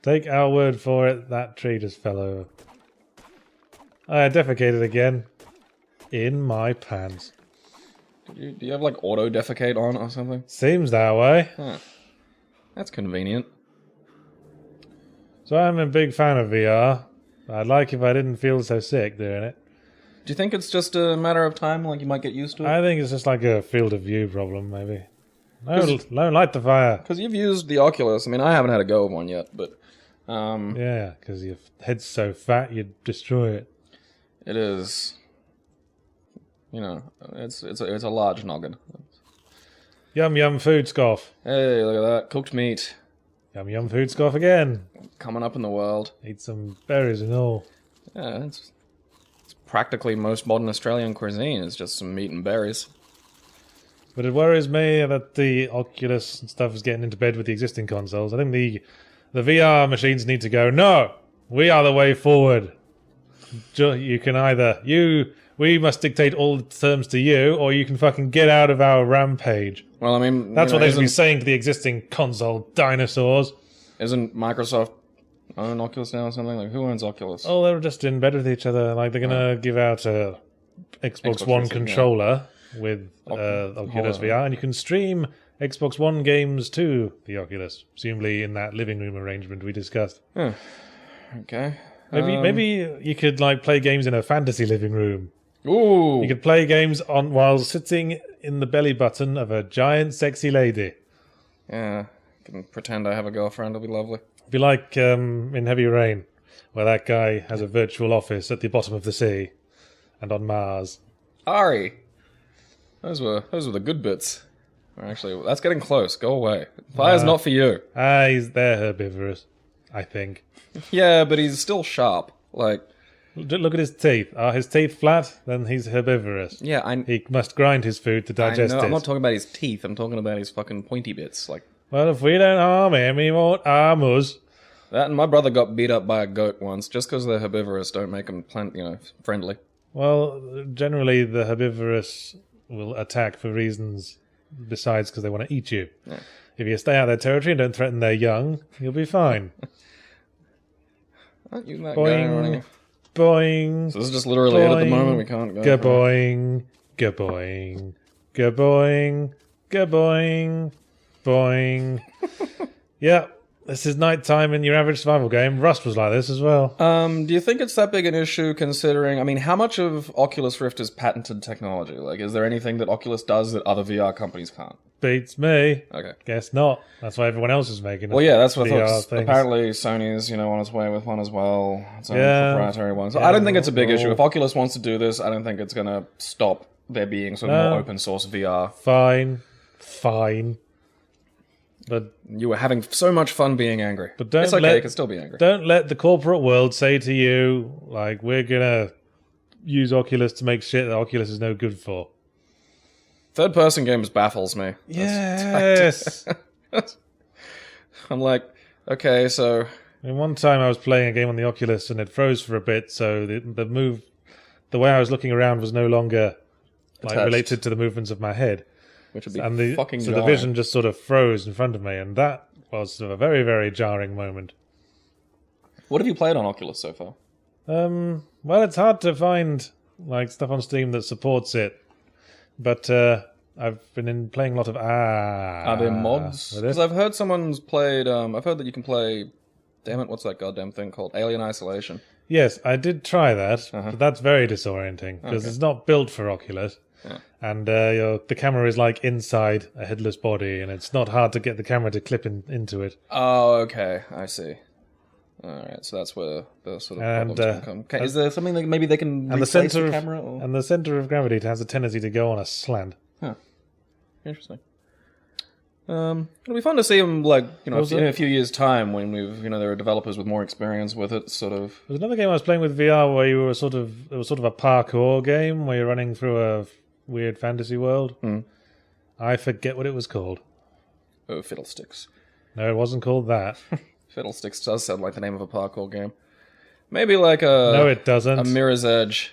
B: Take our word for it. That tree just fell over. I defecated again. In my pants.
A: Do you have, like, auto-defecate on or something?
B: Seems that way.
A: Huh. That's convenient.
B: So I'm a big fan of VR. I'd like if I didn't feel so sick doing it.
A: Do you think it's just a matter of time, like you might get used to it?
B: I think it's just like a field of view problem, maybe. No, don't light the fire.
A: Because you've used the Oculus. I mean, I haven't had a go of one yet, but...
B: yeah, because your head's so fat you'd destroy it.
A: It is... You know, it's a large noggin.
B: Yum yum food scoff.
A: Hey, look at that. Cooked meat.
B: Yum yum food scoff again.
A: Coming up in the world.
B: Eat some berries and all.
A: Yeah, it's practically most modern Australian cuisine. It's just some meat and berries.
B: But it worries me that the Oculus and stuff is getting into bed with the existing consoles. I think the VR machines need to go, no, we are the way forward. You can either, we must dictate all the terms to you, or you can fucking get out of our rampage.
A: Well, I mean...
B: That's what they should be saying to the existing console dinosaurs.
A: Isn't Microsoft own Oculus now or something? Like, who owns Oculus?
B: Oh, they're just in bed with each other. Like, they're going to give out a Xbox One controller with Oculus VR, and you can stream Xbox One games to the Oculus, presumably in that living room arrangement we discussed.
A: Okay.
B: Maybe you could like play games in a fantasy living room.
A: Ooh.
B: You could play games while sitting in the belly button of a giant sexy lady.
A: Yeah. I can pretend I have a girlfriend. It'll be lovely.
B: Be like in Heavy Rain, where that guy has a virtual office at the bottom of the sea and on Mars.
A: Ari. Those were the good bits. Actually, that's getting close. Go away. Fire's not for you.
B: They're herbivorous, I think.
A: Yeah, but he's still sharp. Like,
B: look at his teeth. Are his teeth flat? Then he's herbivorous.
A: yeah,
B: He must grind his food to digest it.
A: I'm not talking about his teeth. I'm talking about his fucking pointy bits. Like,
B: well, if we don't harm him, he won't harm us.
A: that and my brother got beat up by a goat once. Just because they're herbivorous don't make them friendly.
B: Well, generally the herbivorous will attack for reasons besides because they want to eat you.
A: Yeah.
B: If you stay out of their territory and don't threaten their young, you'll be fine.
A: Aren't you that guy running?
B: Boing.
A: So this is just literally it at the moment. We can't go.
B: Gaboing. Gaboing. Gaboing. Gaboing. Boing. Yeah. This is nighttime in your average survival game. Rust was like this as well.
A: Do you think it's that big an issue considering, I mean, how much of Oculus Rift is patented technology? Like, is there anything that Oculus does that other VR companies can't?
B: Beats me.
A: Okay.
B: Guess not. That's why everyone else is making it.
A: Well, yeah, that's what I
B: VR
A: thought.
B: things.
A: Apparently Sony's, on its way with one as well. Its own
B: Yeah.
A: proprietary one. So
B: Yeah,
A: I don't think it's a big
B: well-
A: issue. If Oculus wants to do this, I don't think it's going to stop there being sort of more open source VR.
B: Fine. But
A: You were having so much fun being angry.
B: But don't
A: it's okay,
B: let-
A: you can still be angry.
B: don't let the corporate world say to you, like, we're gonna use Oculus to make shit that Oculus is no good for.
A: Third-person games baffles me.
B: Yes.
A: I'm like, okay, so...
B: And one time I was playing a game on the Oculus and it froze for a bit, so the way I was looking around was no longer like
A: Attached.
B: related to the movements of my head.
A: Which would be
B: And
A: fucking
B: so the
A: jarring.
B: vision just sort of froze in front of me, and that was a very, very jarring moment.
A: What have you played on Oculus so far?
B: Well, it's hard to find like stuff on Steam that supports it, but I've been playing a lot of
A: Are there mods?
B: with
A: Because
B: it.
A: I've heard someone's played... I've heard that you can play... Damn it, what's that goddamn thing called? Alien Isolation.
B: Yes, I did try that, but that's very disorienting because it's not built for Oculus.
A: Yeah.
B: And the camera is like inside a headless body, and it's not hard to get the camera to clip into it.
A: Oh, okay. I see. Alright, so that's where the sort of
B: And,
A: problems can come. Okay, is there something that maybe they can
B: And the
A: replace
B: center
A: the
B: of
A: camera? Or...
B: and the center of gravity has a tendency to go on a slant.
A: Huh. Interesting. It'll be fun to see them, like, in a few years' time when there are developers with more experience with it, sort of.
B: There's another game I was playing with VR where it was sort of a parkour game where you're running through a weird fantasy world. I forget what it was called.
A: Oh, Fiddlesticks.
B: No, it wasn't called that.
A: Fiddlesticks does sound like the name of a parkour game. Maybe like a...
B: No, it doesn't.
A: A Mirror's Edge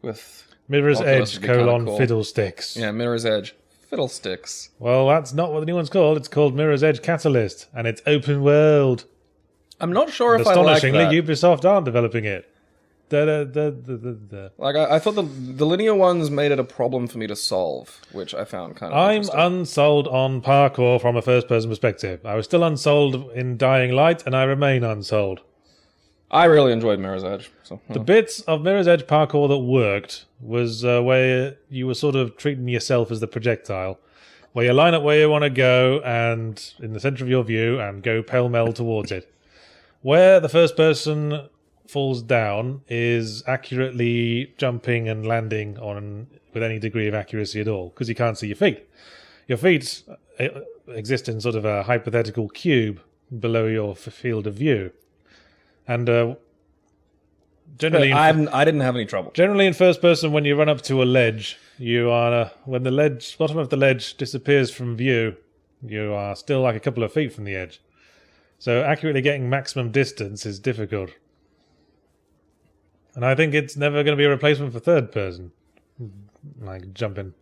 A: with...
B: Mirror's
A: Oculus
B: Edge,
A: would be kinda cool.
B: Fiddlesticks.
A: Yeah, Mirror's Edge. Fiddlesticks.
B: Well, that's not what the new one's called. It's called Mirror's Edge Catalyst, and it's open world.
A: I'm not sure if I like
B: Astonishingly,
A: that.
B: Ubisoft aren't developing it.
A: Like, I thought the linear ones made it a problem for me to solve, which I found kind of
B: I'm
A: interesting.
B: unsold on parkour from a first-person perspective. I was still unsold in Dying Light, and I remain unsold.
A: I really enjoyed Mirror's Edge. So,
B: The bits of Mirror's Edge parkour that worked was where you were sort of treating yourself as the projectile, where you line up where you want to go and in the center of your view and go pell-mell towards it. Where the first person falls down is accurately jumping and landing on with any degree of accuracy at all, because you can't see your feet. Your feet exist in sort of a hypothetical cube below your field of view. And generally,
A: I didn't have any trouble.
B: Generally, in first person, when you run up to a ledge, you are when the bottom of the ledge disappears from view, you are still like a couple of feet from the edge. So accurately getting maximum distance is difficult, and I think it's never going to be a replacement for third person, like jumping.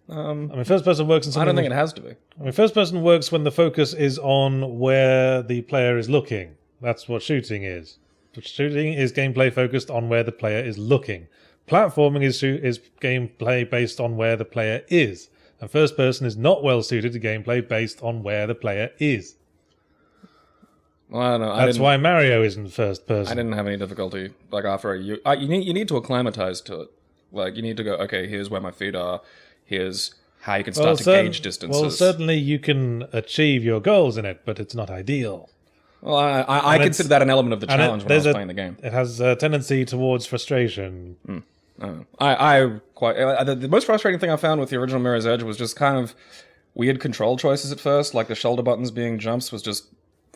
B: I mean, first person works in something.
A: I don't think it has to be.
B: I mean, first person works when the focus is on where the player is looking. That's what shooting is. Shooting is gameplay focused on where the player is looking. Platforming is gameplay based on where the player is. And first person is not well suited to gameplay based on where the player is.
A: Well, I don't know.
B: That's why Mario isn't first person.
A: I didn't have any difficulty. Like after you need to acclimatize to it. Like you need to go. Okay, here's where my feet are. Here's how you can start to gauge distances.
B: Well, certainly you can achieve your goals in it, but it's not ideal.
A: Well, I consider that an element of the challenge when I was playing the game.
B: It has a tendency towards frustration.
A: The most frustrating thing I found with the original Mirror's Edge was just kind of weird control choices at first, like the shoulder buttons being jumps was just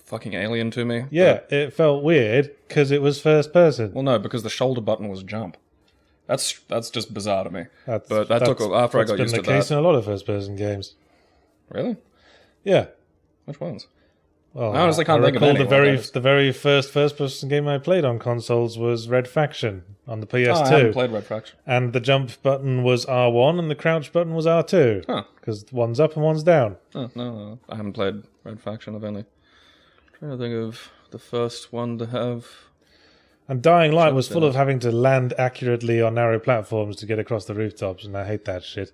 A: fucking alien to me.
B: Yeah, it felt weird because it was first person.
A: Well, no, because the shoulder button was jump. That's just bizarre to me. But that took after I got used to that.
B: That's been the case in a lot of first person games.
A: Really?
B: Yeah.
A: Which ones?
B: Well,
A: I honestly can't think of any.
B: The very first person game I played on consoles was Red Faction on the PS2.
A: I haven't played Red Faction.
B: And the jump button was R1 and the crouch button was R2.
A: Huh.
B: Because one's up and one's down.
A: Oh, no, I haven't played Red Faction. I've only trying to think of the first one to have.
B: And Dying Light was full of having to land accurately on narrow platforms to get across the rooftops, and I hate that shit.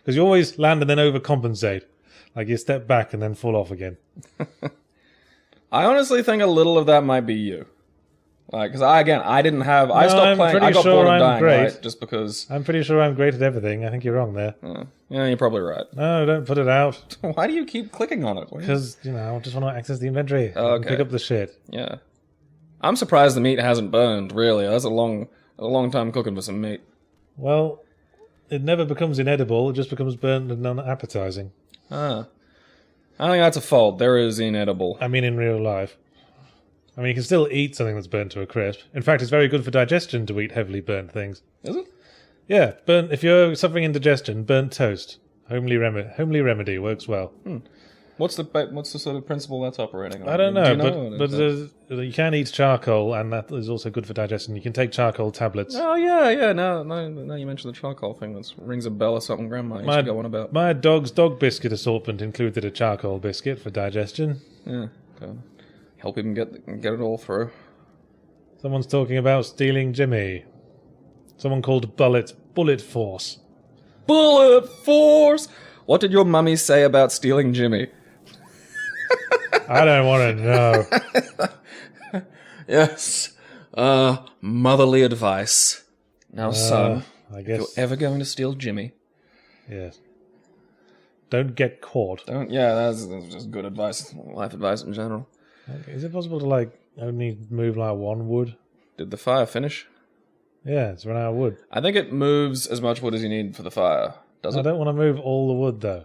B: Because you always land and then overcompensate. Like you step back and then fall off again.
A: I honestly think a little of that might be you. Like, because I didn't have. I stopped playing. I got bored of Dying Light just because.
B: I'm pretty sure I'm great at everything. I think you're wrong there.
A: Yeah, you're probably right.
B: No, don't put it out.
A: Why do you keep clicking on it?
B: Because, I just want to access the inventory.
A: Okay.
B: Pick up the shit.
A: Yeah. I'm surprised the meat hasn't burned, really. That's a long time cooking for some meat.
B: Well, it never becomes inedible. It just becomes burnt and unappetizing.
A: I think that's a fault. There is inedible.
B: I mean, in real life. I mean, you can still eat something that's burnt to a crisp. In fact, it's very good for digestion to eat heavily burnt things.
A: Is it?
B: Yeah, if you're suffering indigestion, burnt toast. Homely remedy works well.
A: What's the sort of principle that's operating on?
B: I don't know, but you can eat charcoal, and that is also good for digestion. You can take charcoal tablets.
A: Oh yeah. Now you mentioned the charcoal thing. That rings a bell or something. Grandma used to go on about.
B: My dog's dog biscuit assortment included a charcoal biscuit for digestion.
A: Yeah, okay. Help him get it all through.
B: Someone's talking about stealing Jimmy. Someone called Bullet Force.
A: Bullet Force. What did your mummy say about stealing Jimmy?
B: I don't want to know.
A: Yes. Motherly advice. Now, son,
B: I guess
A: if you're ever going to steal Jimmy...
B: Yes. Don't get caught.
A: That's just good advice. Life advice in general.
B: Is it possible to, only move, one wood?
A: Did the fire finish?
B: Yeah, it's run out of wood.
A: I think it moves as much wood as you need for the fire. Does it?
B: I don't want to move all the wood, though.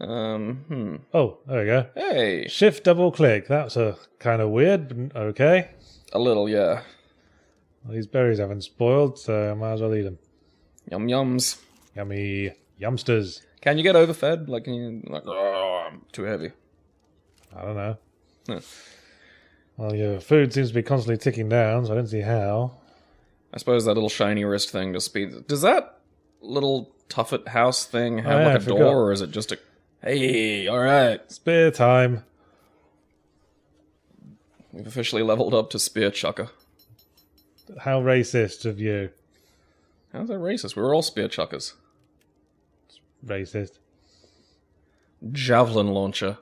B: Oh, there we go.
A: Hey.
B: Shift double click. That's a kind of weird, but okay.
A: A little, yeah.
B: Well, these berries haven't spoiled, so I might as well eat them.
A: Yum yums.
B: Yummy yumsters.
A: Can you get overfed? I'm too heavy.
B: I don't know. Well, your food seems to be constantly ticking down, so I don't see how.
A: I suppose that little shiny wrist thing just speeds... Does that little Tuffet house thing have a door, or is it just a... Hey, alright.
B: Spear time.
A: We've officially leveled up to Spear Chucker.
B: How racist of you.
A: How's that racist? We were all spear chuckers.
B: Racist.
A: Javelin launcher.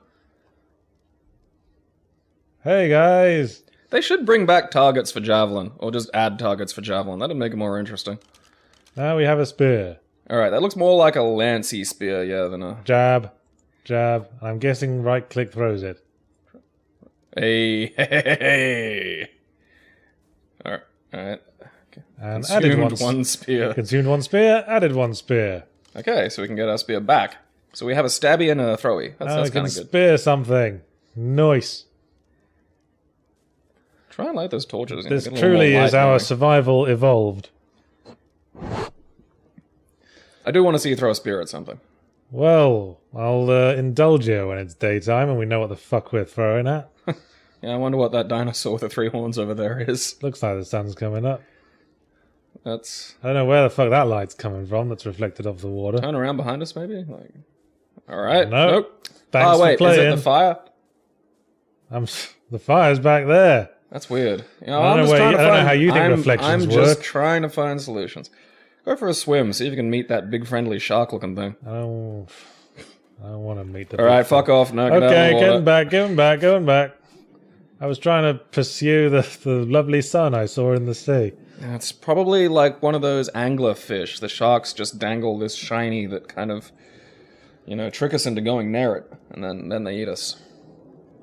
B: Hey, guys.
A: They should bring back targets for javelin, or just add targets for javelin. That'd make it more interesting.
B: Now we have a spear.
A: Alright, that looks more like a lancy spear, yeah, than a...
B: Jab. Jab. I'm guessing right-click throws it.
A: Hey, hey, hey, hey. Alright. Okay.
B: And
A: Consumed
B: added
A: one spear.
B: Consumed one spear, added one spear.
A: Okay, so we can get our spear back. So we have a stabby and a throwy. That's
B: Now we
A: kind
B: can
A: of good.
B: spear something. Nice.
A: Try and light those torches.
B: This
A: get a little
B: truly
A: more light
B: is our
A: going.
B: survival evolved.
A: I do want to see you throw a spear at something.
B: Well, I'll indulge you when it's daytime and we know what the fuck we're throwing at.
A: Yeah, I wonder what that dinosaur with the 3 horns over there is.
B: Looks like the sun's coming up.
A: That's...
B: I don't know where the fuck that light's coming from that's reflected off the water.
A: Turn around behind us, maybe? Like... Alright.
B: No.
A: Nope.
B: Thanks
A: Oh, wait,
B: for
A: is
B: playing.
A: it the fire?
B: The fire's back there.
A: That's weird. You know,
B: I don't know how you think reflections
A: I'm just
B: work.
A: trying to find solutions. Go for a swim, see if you can meet that big friendly shark-looking thing.
B: I don't want to meet the...
A: Alright, fuck off. No, get out of
B: Okay,
A: the water.
B: getting back, going back. I was trying to pursue the lovely sun I saw in the sea.
A: It's probably like one of those angler fish. The sharks just dangle this shiny that kind of, you know, trick us into going near it, and then they eat us.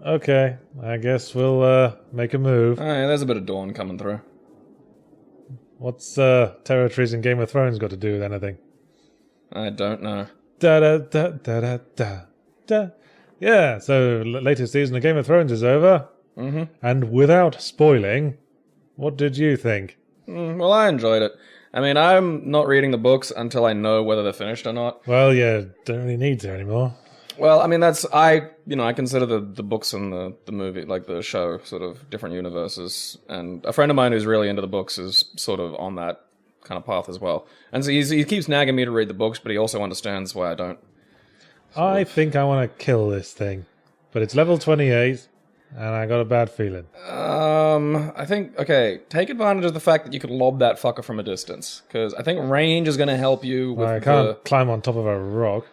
B: Okay, I guess we'll make a move.
A: Oh, yeah, there's a bit of dawn coming through.
B: What's territories in Game of Thrones got to do with anything?
A: I don't know.
B: Da da da da da da da. Yeah, so latest season of Game of Thrones is over.
A: Mm-hmm.
B: And without spoiling, what did you think?
A: Well, I enjoyed it. I mean, I'm not reading the books until I know whether they're finished or not.
B: Well, yeah, don't really need to anymore.
A: Well, I mean, I consider the books and the movie, like the show, sort of different universes. And a friend of mine who's really into the books is sort of on that kind of path as well. And so he keeps nagging me to read the books, but he also understands why I don't.
B: I think I want to kill this thing. But it's level 28, and I got a bad feeling.
A: I think, okay, take advantage of the fact that you could lob that fucker from a distance. Because I think range is going to help you with
B: I can't climb on top of a rock.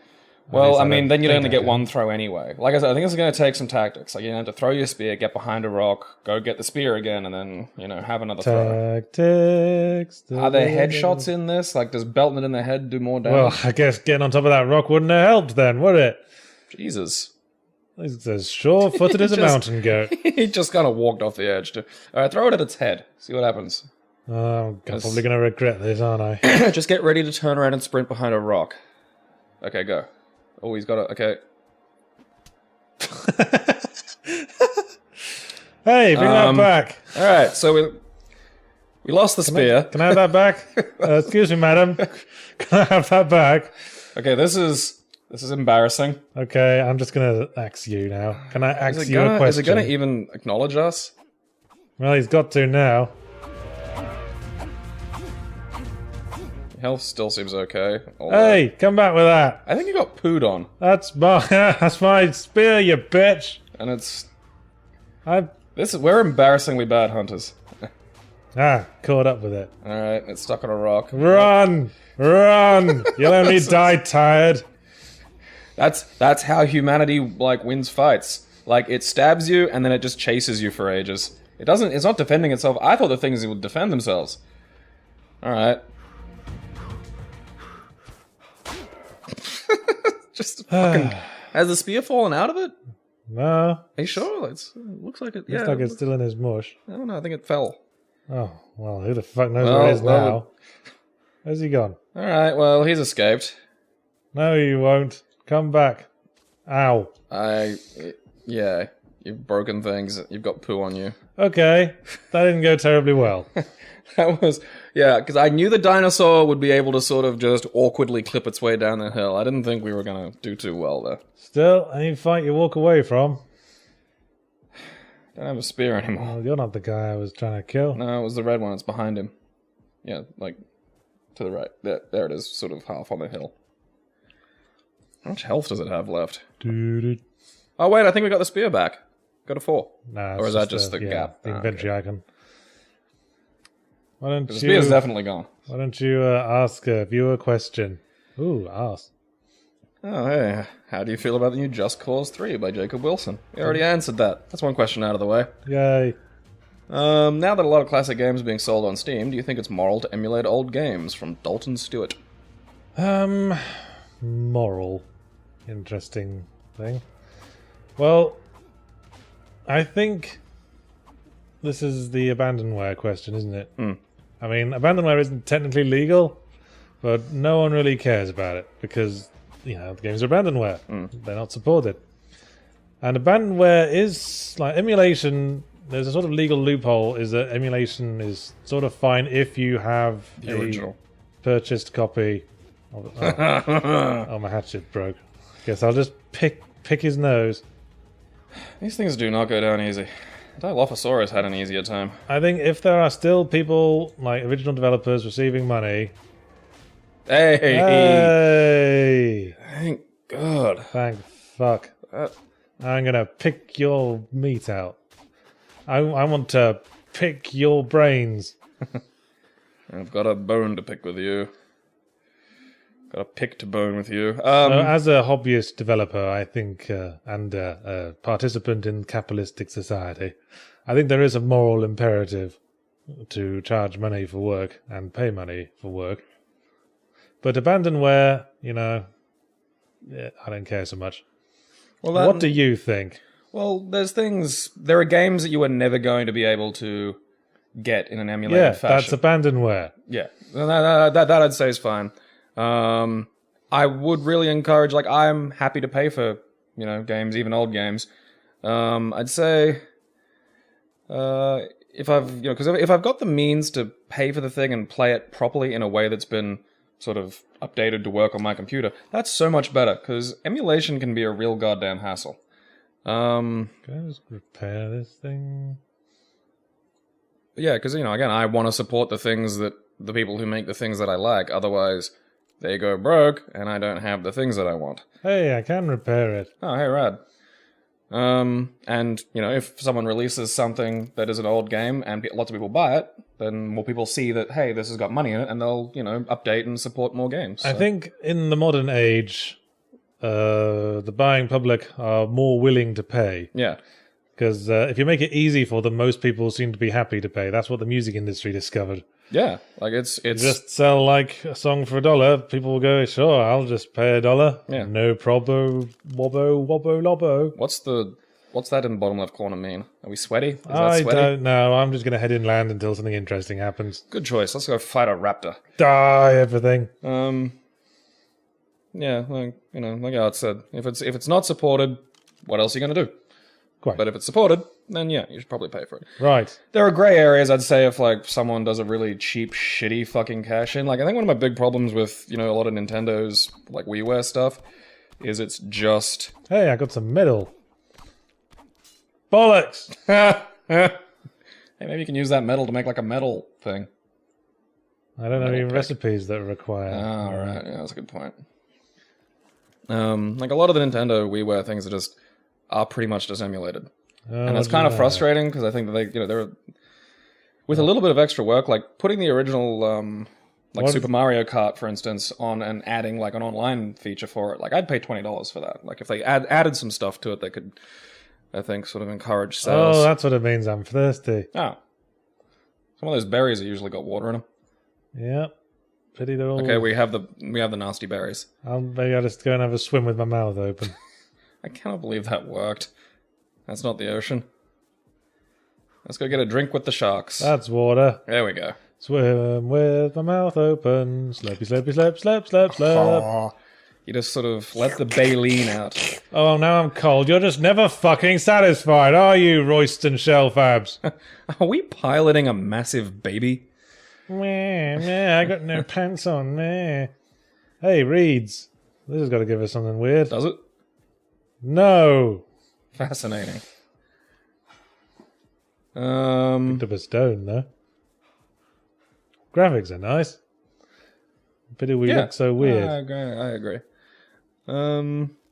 A: Well, I mean, then you'd
B: think
A: only
B: I
A: get
B: can.
A: one throw anyway. Like I said, I think it's going to take some tactics. Like, you have to throw your spear, get behind a rock, go get the spear again, and then, have another throw.
B: Tactics.
A: Are there headshots in this? Like, does belting it in the head do more
B: Well,
A: damage?
B: I guess getting on top of that rock wouldn't have helped then, would it?
A: Jesus.
B: He's as sure-footed as a
A: Just-
B: mountain goat.
A: He just kind of walked off the edge. Alright, throw it at its head. See what happens.
B: Oh, I'm probably going to regret this, aren't I?
A: Just get ready to turn around and sprint behind a rock. Okay, go. Oh, he's got it. Okay.
B: Hey, bring that back.
A: Alright, so we lost the spear.
B: Can I have that back? Excuse me, madam. Can I have that back?
A: Okay, this is embarrassing.
B: Okay, I'm just going to axe you now. Can I axe
A: Is it
B: you a
A: gonna
B: question?
A: even acknowledge us?
B: Well, he's got to now.
A: Health still seems okay.
B: Hey, come back with that.
A: I think you got pooed on,
B: That's my spear, you bitch.
A: and it's
B: I
A: we're embarrassingly bad hunters.
B: caught up with it.
A: All right, it's stuck on a rock.
B: Run, run. You'll only die tired.
A: That's how humanity wins fights. Like, it stabs you and then it just chases you for ages. It's not defending itself. I thought the things would defend themselves. All right. Just fucking... Has the spear fallen out of it?
B: No,
A: Are you sure? It looks like it.
B: looks like it's still in his mush.
A: I don't know. I think it fell.
B: Oh, well, who the fuck knows where it is now? Where's he gone?
A: All right. Well, he's escaped.
B: No, you won't. Come back. Ow.
A: Yeah. You've broken things. You've got poo on you.
B: Okay, that didn't go terribly well.
A: That was, yeah, because I knew the dinosaur would be able to sort of just awkwardly clip its way down the hill. I didn't think we were going to do too well there.
B: Still, any fight you walk away from.
A: Don't have a spear anymore.
B: Well, you're not the guy I was trying to kill.
A: No, it was the red one. It's behind him. Yeah, like, to the right. There it is, sort of half on the hill. How much health does it have left?
B: Doo-doo.
A: Oh, wait, I think we got the spear back. Got a 4.
B: Nah,
A: Or
B: it's
A: is that just the
B: yeah,
A: gap?
B: the
A: Ah,
B: inventory icon. Why don't
A: The
B: you?
A: spear's definitely gone.
B: Why don't you ask a viewer question? Ooh, ask.
A: Oh, hey. How do you feel about the new Just Cause 3 by Jacob Wilson? We already answered that. That's one question out of the way.
B: Yay.
A: Now that a lot of classic games are being sold on Steam, do you think it's moral to emulate old games? From Dalton Stewart.
B: Moral. Interesting thing. Well, I think this is the abandonware question, isn't it? I mean, abandonware isn't technically legal, but no one really cares about it because, the games are abandonware. They're not supported. And abandonware is, like, emulation, there's a sort of legal loophole, is that emulation is sort of fine if you have
A: The original.
B: Purchased copy of oh, my hatchet broke. Guess I'll just pick his nose.
A: These things do not go down easy. Dilophosaurus had an easier time.
B: I think if there are still people, like original developers, receiving money...
A: Hey! Thank God.
B: Thank fuck. I'm gonna pick your meat out. I want to pick your brains.
A: I've got a bone to pick with you. Got a pick to bone with you.
B: So as a hobbyist developer, I think, and a participant in capitalistic society, I think there is a moral imperative to charge money for work and pay money for work. But abandonware, I don't care so much.
A: Well,
B: what do you think?
A: Well, there are games that you are never going to be able to get in an emulated fashion.
B: That's abandonware.
A: Yeah, that I'd say is fine. I would really encourage, I'm happy to pay for, games, even old games. I'd say, if I've got the means to pay for the thing and play it properly in a way that's been sort of updated to work on my computer, that's so much better, because emulation can be a real goddamn hassle.
B: Can I just repair this thing?
A: Yeah, because, again, I want to support the people who make the things that I like, otherwise they go broke, and I don't have the things that I want.
B: Hey, I can repair it.
A: Oh, hey, rad. And, if someone releases something that is an old game and lots of people buy it, then more people see that, hey, this has got money in it, and they'll, update and support more games. So.
B: I think in the modern age, the buying public are more willing to pay.
A: Yeah.
B: Because if you make it easy for them, most people seem to be happy to pay. That's what the music industry discovered.
A: Yeah, it's
B: you just sell a song for $1, people will go, sure, I'll just pay $1.
A: Yeah.
B: No probo, wobbo, lobbo.
A: What's that in the bottom left corner mean? Are we sweaty? Is that
B: I
A: sweaty?
B: don't know. I'm just going to head inland until something interesting happens.
A: Good choice. Let's go fight a raptor.
B: Die, everything.
A: Yeah, like I said, if it's not supported, what else are you going to do?
B: Quite.
A: But if it's supported, then yeah, you should probably pay for it.
B: Right.
A: There are grey areas, I'd say, if someone does a really cheap, shitty fucking cash-in. I think one of my big problems with, a lot of Nintendo's, WiiWare stuff is it's just...
B: Hey, I got some metal. Bollocks!
A: Hey, maybe you can use that metal to make, a metal thing.
B: I don't know any recipes that require...
A: Oh, right. Yeah, that's a good point. A lot of the Nintendo WiiWare things are pretty much just emulated. And it's kind of frustrating because I think that they're with a little bit of extra work, putting the original Super Mario Kart, for instance, on and adding an online feature for it. I'd pay $20 for that. If they added some stuff to it, they could, I think, sort of encourage sales.
B: Oh, that's what it means. I'm thirsty.
A: Oh, some of those berries have usually got water in them.
B: Yeah, pity they're all.
A: Okay, we have the nasty berries.
B: Maybe I'll just go and have a swim with my mouth open.
A: I cannot believe that worked. That's not the ocean. Let's go get a drink with the sharks.
B: That's water.
A: There we go.
B: Swim with my mouth open. Slurpy, slurpy, slurp, slurp, slurp, slurp.
A: You just sort of let the baleen out.
B: Oh, now I'm cold. You're just never fucking satisfied, are you, Royston Shellfabs?
A: Are we piloting a massive baby?
B: Meh, I got no pants on, meh. Hey, Reeds. This has got to give us something weird.
A: Does it?
B: No.
A: Fascinating.
B: Picked up a stone, though. Graphics are nice. Pity we look so weird.
A: I agree.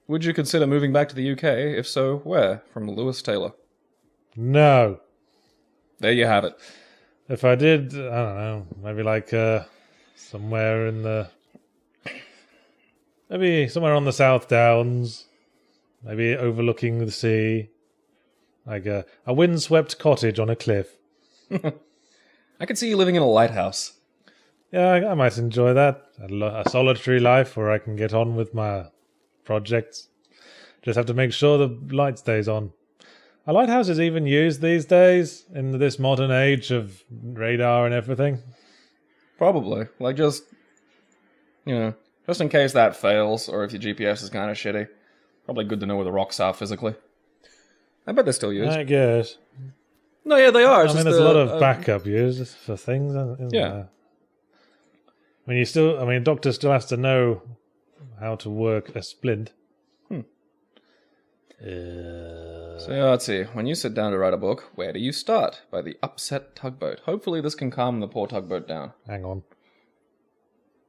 A: Would you consider moving back to the UK? If so, where? From Lewis Taylor.
B: No.
A: There you have it.
B: If I did, I don't know, maybe like somewhere in the... Maybe somewhere on the South Downs. Maybe overlooking the sea. Like a windswept cottage on a cliff.
A: I could see you living in a lighthouse.
B: Yeah, I might enjoy that. A solitary life where I can get on with my projects. Just have to make sure the light stays on. Are lighthouses even used these days in this modern age of radar and everything?
A: Probably. Like, just in case that fails, or if your GPS is kind of shitty. Probably good to know where the rocks are physically. I bet they're still used.
B: I guess.
A: No, yeah, they are.
B: I mean, there's a lot of backup used for things, isn't there? A doctor still has to know how to work a splint.
A: So let's see. When you sit down to write a book, where do you start? By the upset tugboat. Hopefully this can calm the poor tugboat down.
B: Hang on.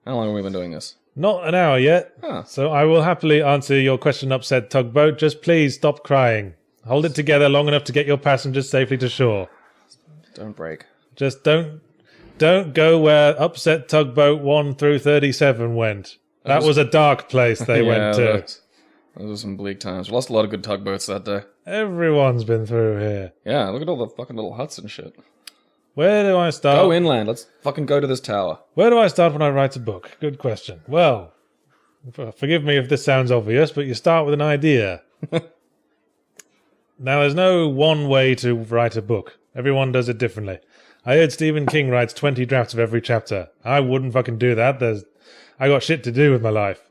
A: How long have we been doing this?
B: Not an hour yet.
A: Huh.
B: So I will happily answer your question, upset tugboat. Just please stop crying. Hold it together long enough to get your passengers safely to shore.
A: Don't break.
B: Just don't go where upset tugboat 1 through 37 went. That was a dark place they went to.
A: Those were some bleak times. We lost a lot of good tugboats that day.
B: Everyone's been through here.
A: Yeah, look at all the fucking little huts and shit.
B: Where do I start?
A: Go inland. Let's fucking go to this tower.
B: Where do I start when I write a book? Good question. Well, forgive me if this sounds obvious, but you start with an idea. Now, there's no one way to write a book. Everyone does it differently. I heard Stephen King writes 20 drafts of every chapter. I wouldn't fucking do that. I got shit to do with my life.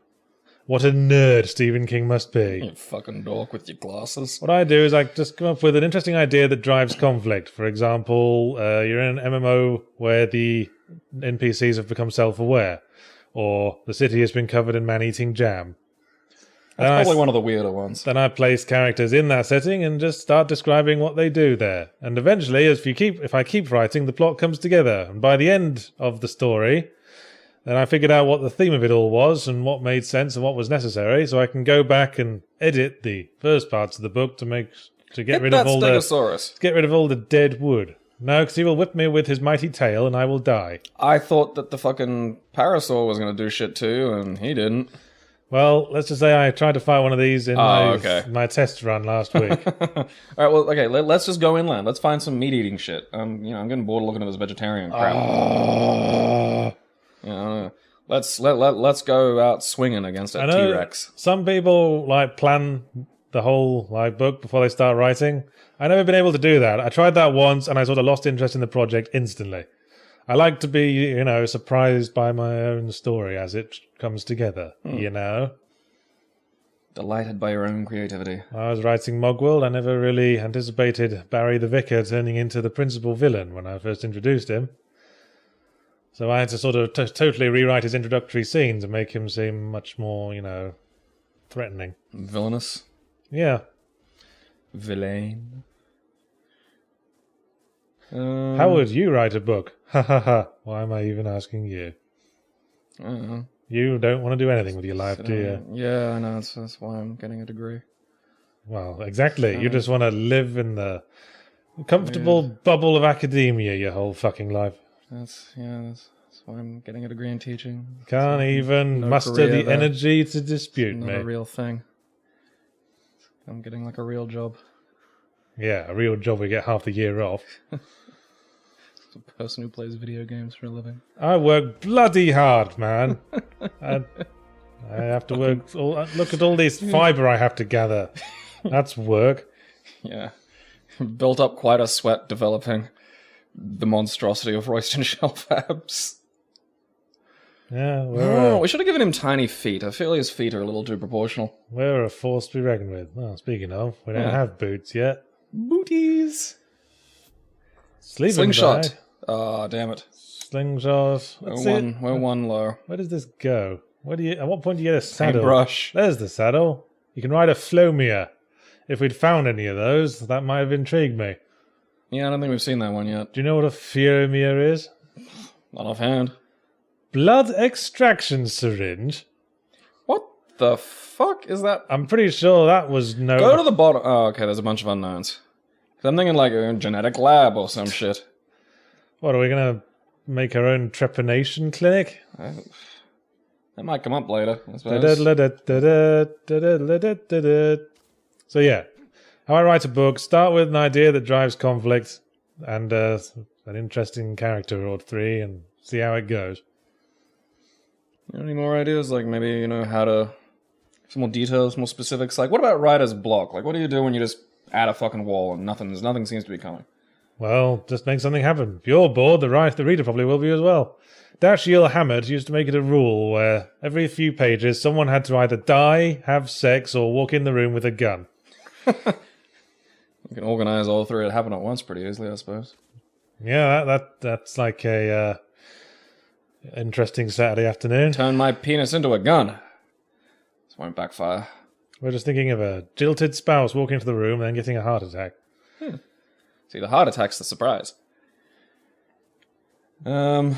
B: What a nerd Stephen King must be.
A: You fucking dork with your glasses.
B: What I do is I just come up with an interesting idea that drives conflict. For example, you're in an MMO where the NPCs have become self-aware, or the city has been covered in man-eating jam.
A: That's probably one of the weirder ones.
B: Then I place characters in that setting and just start describing what they do there. And eventually, if I keep writing, the plot comes together. And by the end of the story, then I figured out what the theme of it all was and what made sense and what was necessary, so I can go back and edit the first parts of the book to get rid of all the dead wood. No, because he will whip me with his mighty tail and I will die.
A: I thought that the fucking parasaur was going to do shit too, and he didn't.
B: Well, let's just say I tried to fight one of these in my test run last week.
A: All right, well, okay, let's just go inland. Let's find some meat-eating shit. I'm getting bored of looking at this vegetarian crap. Let's go out swinging against a T-Rex.
B: Some people plan the whole book before they start writing. I've never been able to do that. I tried that once and I sort of lost interest in the project instantly. I like to be, surprised by my own story as it comes together,
A: Delighted by your own creativity.
B: I was writing Mogworld. I never really anticipated Barry the Vicar turning into the principal villain when I first introduced him. So I had to sort of totally rewrite his introductory scenes and make him seem much more, threatening.
A: Villainous?
B: Yeah.
A: Villain.
B: How would you write a book? Ha ha ha. Why am I even asking you?
A: I don't know.
B: You don't want to do anything with your life, do you?
A: Yeah, I know. That's why I'm getting a degree.
B: Well, exactly. You just want to live in the comfortable bubble of academia your whole fucking life.
A: That's why I'm getting a degree in teaching.
B: Can't even muster the energy to dispute me.
A: Not a real thing. I'm getting a real job.
B: Yeah, a real job we get half the year off.
A: It's a person who plays video games for a living.
B: I work bloody hard, man. I have to work. Look at all this fibre I have to gather. That's work.
A: Yeah. Built up quite a sweat developing the monstrosity of Royston Shell Fabs.
B: Yeah,
A: we should have given him tiny feet. I feel his feet are a little too proportional.
B: We're a force to be reckoned with. Well, speaking of, we don't have boots yet.
A: Booties. Slingshot. Oh, damn it.
B: Slingshot.
A: We're one low.
B: Where does this go? At what point do you get a saddle?
A: Brush.
B: There's the saddle. You can ride a Flomia. If we'd found any of those, that might have intrigued me.
A: Yeah, I don't think we've seen that one yet.
B: Do you know what a Flomia is?
A: Not offhand.
B: Blood extraction syringe.
A: What the fuck is that?
B: I'm pretty sure that was no...
A: Go to the bottom. Oh, okay, there's a bunch of unknowns. I'm thinking a genetic lab or some shit.
B: What, are we going to make our own trepanation clinic?
A: That might come up later, I suppose.
B: So yeah, how I write a book, start with an idea that drives conflict and an interesting character or three and see how it goes.
A: Any more ideas? Like maybe, you know, how to... Some more details, more specifics. Like, what about writer's block? Like, what do you do when you just add a fucking wall and nothing seems to be coming?
B: Well, just make something happen. If you're bored, the reader probably will be as well. Dashiell Hammett used to make it a rule where every few pages someone had to either die, have sex, or walk in the room with a gun.
A: You can organize all three to happen at once pretty easily, I suppose.
B: Yeah, that's like a interesting Saturday afternoon.
A: Turn my penis into a gun. This won't backfire.
B: We're just thinking of a jilted spouse walking into the room and then getting a heart attack.
A: See, the heart attack's the surprise.
B: Well,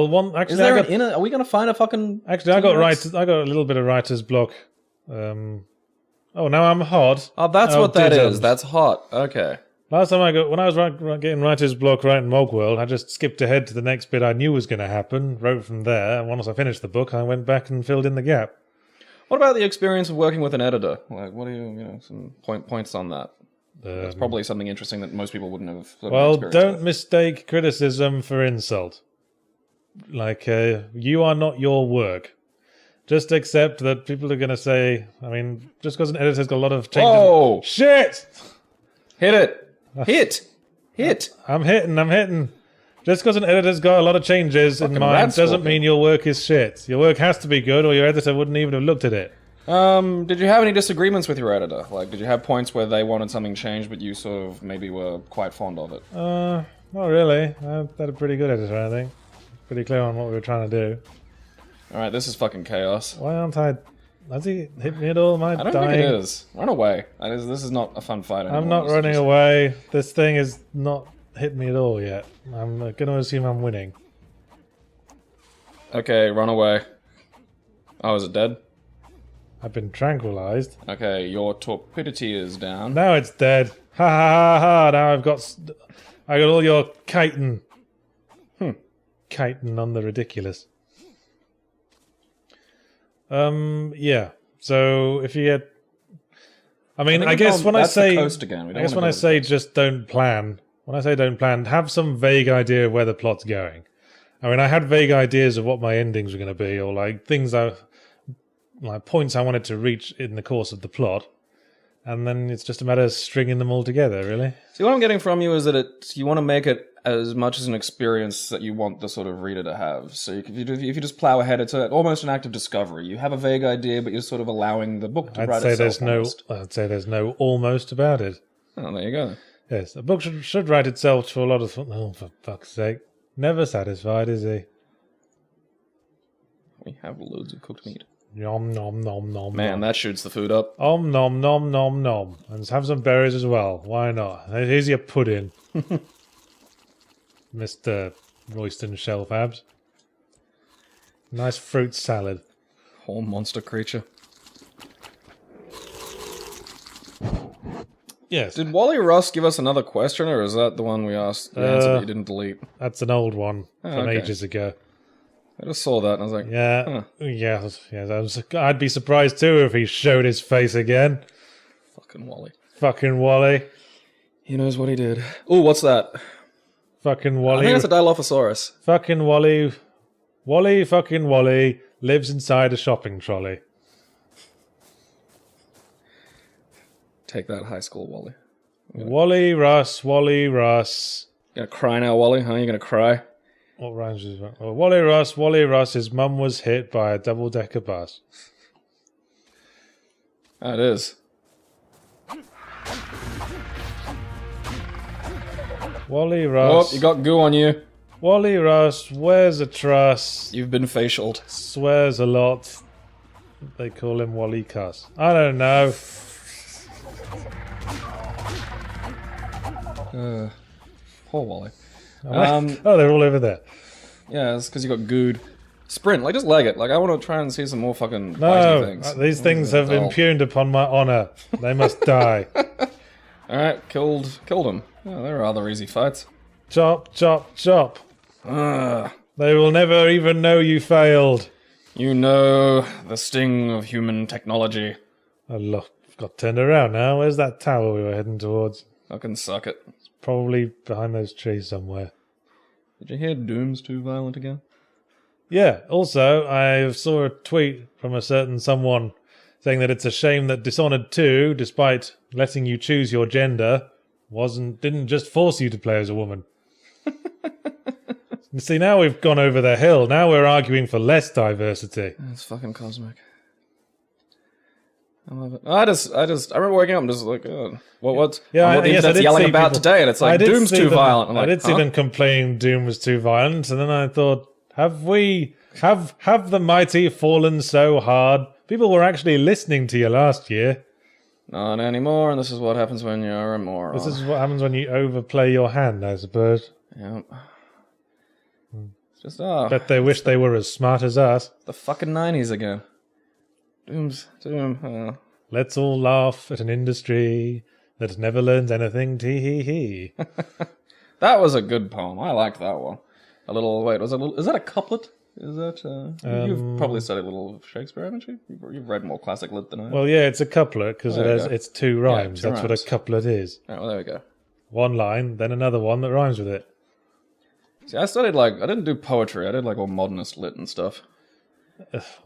B: one actually,
A: Is there an inner? Are we gonna find a fucking?
B: Actually, I got a little bit of writer's block. Oh, now I'm hot.
A: Oh, that's what that is. That's hot. Okay.
B: Last time when I was getting writer's block writing Mogworld, I just skipped ahead to the next bit I knew was going to happen, wrote from there, and once I finished the book, I went back and filled in the gap.
A: What about the experience of working with an editor? Like, what are some points on that? That's probably something interesting that most people wouldn't have.
B: Well, don't mistake criticism for insult. Like, you are not your work. Just accept that people are going to say, I mean, just because an editor's got a lot of changes.
A: Oh!
B: Shit!
A: Hit it! Hit!
B: I'm hitting. Just because an editor's got a lot of changes in mind doesn't mean your work is shit. Your work has to be good or your editor wouldn't even have looked at it.
A: Did you have any disagreements with your editor? Like, did you have points where they wanted something changed but you sort of maybe were quite fond of it?
B: Not really. I had a pretty good editor, I think. Pretty clear on what we were trying to do.
A: Alright, this is fucking chaos.
B: Why aren't I... Has he hit me at all? Am I
A: don't
B: dying?
A: think it is. Run away. This is not a fun fight anymore.
B: I'm not running away. This thing is not hit me at all yet. I'm going to assume I'm winning.
A: Okay, run away. Oh, is it dead?
B: I've been tranquilized.
A: Okay, your torpidity is down.
B: Now it's dead. Ha ha ha ha! Now I got all your chitin. Chitin on the ridiculous. Yeah. So if you had, I guess when I say just don't plan. When I say don't plan, have some vague idea of where the plot's going. I mean, I had vague ideas of what my endings were going to be, or like points I wanted to reach in the course of the plot, and then it's just a matter of stringing them all together, really.
A: See, what I'm getting from you is that you want to make it as much as an experience that you want the sort of reader to have. So if you just plow ahead, it's almost an act of discovery. You have a vague idea, but you're sort of allowing the book to write itself.
B: I'd say there's no almost about it.
A: Oh, there you go.
B: Yes, a book should write itself for a lot of... Oh, for fuck's sake. Never satisfied, is he?
A: We have loads of cooked meat.
B: Nom nom nom nom.
A: Man, that shoots the food up.
B: Nom nom nom nom nom. And have some berries as well. Why not? Here's your pudding. Mr. Royston Shellfabs. Nice fruit salad.
A: Whole monster creature.
B: Yes.
A: Did Wally Russ give us another question, or is that the one we asked? The answer that you didn't delete.
B: That's an old one from ages ago.
A: I just saw that and I was like,
B: yes. I'd be surprised too if he showed his face again.
A: Fucking Wally.
B: Fucking Wally.
A: He knows what he did. Ooh, what's that?
B: Fucking Wally.
A: I think it's a Dilophosaurus.
B: Fucking Wally. Fucking Wally lives inside a shopping trolley.
A: Take that, high school Wally.
B: Wally Russ. You
A: gonna cry now, Wally? Huh? You gonna cry?
B: What rhymes is that? Oh, Wally Russ, his mum was hit by a double-decker bus.
A: That is.
B: Wally Russ.
A: Oh, you got goo on you.
B: Wally Russ wears a truss.
A: You've been facialed.
B: Swears a lot. They call him Wally Cuss. I don't know.
A: Poor Wally.
B: Oh, they're all over there.
A: Yeah, it's because you got gooed. Sprint, just leg it. I want to try and see some more fucking bitey things.
B: These things have impugned upon my honor. They must die.
A: Alright, killed him. Oh, there are other easy fights.
B: Chop, chop, chop.
A: Ugh.
B: They will never even know you failed.
A: You know the sting of human technology.
B: Oh, look, I've got turned around now. Where's that tower we were heading towards?
A: Fucking suck it.
B: It's probably behind those trees somewhere.
A: Did you hear Doom's too violent again?
B: Yeah, also, I saw a tweet from a certain someone saying that it's a shame that Dishonored 2, despite letting you choose your gender, didn't just force you to play as a woman. See, now we've gone over the hill. Now we're arguing for less diversity.
A: It's fucking cosmic. I love it. I remember waking up and just like, what the internet's yelling about today, and it's like, Doom's too violent. I'm like,
B: I did see them complaining Doom was too violent, and then I thought, have the mighty fallen so hard? People were actually listening to you last year.
A: Not anymore, and this is what happens when you're a moron.
B: This is what happens when you overplay your hand, I suppose.
A: Yep. It's just,
B: Bet they wish they were as smart as us.
A: the fucking 90s again. Doom.
B: Let's all laugh at an industry that never learns anything, tee-hee-hee.
A: That was a good poem. I liked that one. Is that a couplet? Is that, you've probably studied a little Shakespeare, haven't you? You've read more classic lit than I have.
B: Well, yeah, it's a couplet, because it's two rhymes.
A: two
B: That's what
A: rhymes.
B: a couplet is.
A: Oh, well, there we go.
B: One line, then another one that rhymes with it.
A: See, I studied, I didn't do poetry. I did, all modernist lit and stuff.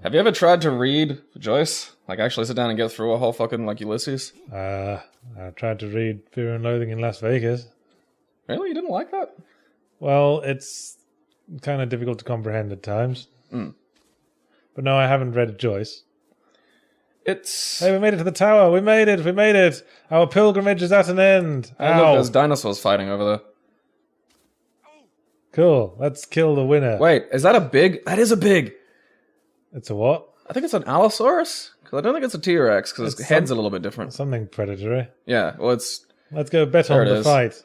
A: Have you ever tried to read Joyce? Actually sit down and get through a whole fucking, Ulysses?
B: I tried to read Fear and Loathing in Las Vegas.
A: Really? You didn't like that?
B: Well, it's kind of difficult to comprehend at times.
A: Mm.
B: But no, I haven't read Joyce.
A: It's...
B: Hey, we made it to the tower. We made it. Our pilgrimage is at an end.
A: Hey, look, there's dinosaurs fighting over there.
B: Cool. Let's kill the winner.
A: Wait, is that a big? That is a big.
B: It's a what?
A: I think it's an Allosaurus. Because I don't think it's a T-Rex, because its head's a little bit different.
B: Something predatory.
A: Yeah, well, it's...
B: Let's go bet on the
A: is.
B: fight.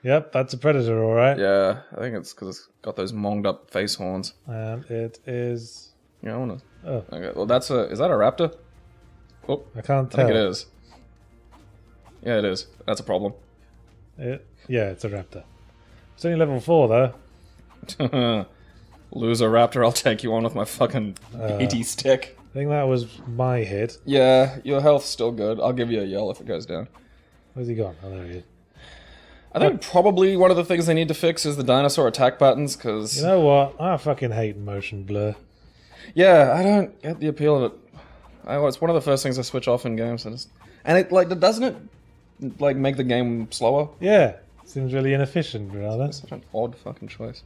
B: Yep, that's a predator, all right.
A: Yeah, I think it's because it's got those monged up face horns.
B: And it is...
A: Yeah, I want to...
B: Oh.
A: Okay, well, that's a... Is that a raptor? Oh,
B: I can't
A: I
B: tell.
A: think it is. Yeah, it is. That's a problem.
B: Yeah, it's a raptor. It's only level 4, though.
A: Loser raptor, I'll take you on with my fucking meaty stick.
B: I think that was my hit.
A: Yeah, your health's still good. I'll give you a yell if it goes down.
B: Where's he gone? Oh, there he is.
A: I think probably one of the things they need to fix is the dinosaur attack patterns, because...
B: You know what? I fucking hate motion blur.
A: Yeah, I don't get the appeal of it. It's one of the first things I switch off in games. And it, doesn't it, make the game slower?
B: Yeah, seems really inefficient, rather.
A: Such an odd fucking choice.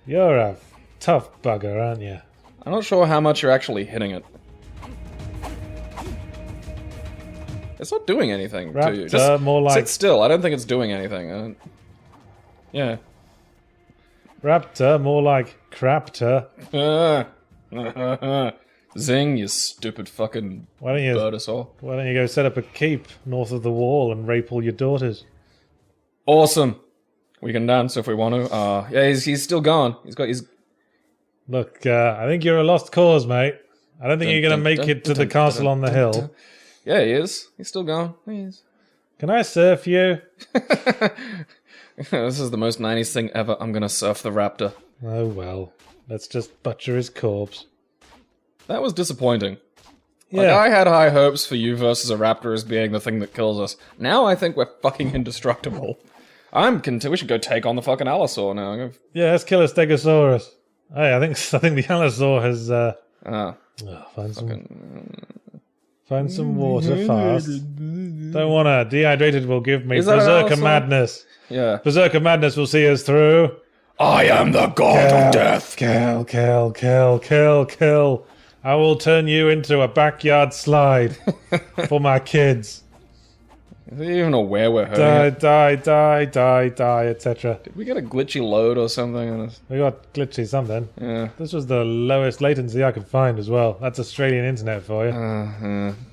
B: You're a tough bugger, aren't you?
A: I'm not sure how much you're actually hitting it. It's not doing anything to you. Just
B: more like...
A: sit still. I don't think it's doing anything. Yeah.
B: Raptor, more like craptor.
A: Zing, you stupid fucking birdosaur.
B: Why don't you go set up a keep north of the wall and rape all your daughters?
A: Awesome. We can dance if we want to. Yeah, he's still gone.
B: Look, I think you're a lost cause, mate. I don't think you're going to make it to the castle on the hill.
A: Yeah, he is. He's still gone. He is.
B: Can I surf you?
A: This is the most 90s thing ever. I'm going to surf the raptor.
B: Oh, well. Let's just butcher his corpse.
A: That was disappointing.
B: Yeah.
A: I had high hopes for you versus a raptor as being the thing that kills us. Now I think we're fucking indestructible. We should go take on the fucking Allosaur now.
B: Yeah, let's kill a stegosaurus. Hey, I think the Allosaur has... Find some water fast. Don't wanna. Dehydrated will give me berserker madness.
A: Yeah.
B: Berserker madness will see us through.
A: I am the god of death.
B: Kill. I will turn you into a backyard slide for my kids.
A: Is he even aware we're hurting
B: Die, etc.
A: Did we get a glitchy load or something?
B: We got glitchy something.
A: Yeah.
B: This was the lowest latency I could find as well. That's Australian internet for you.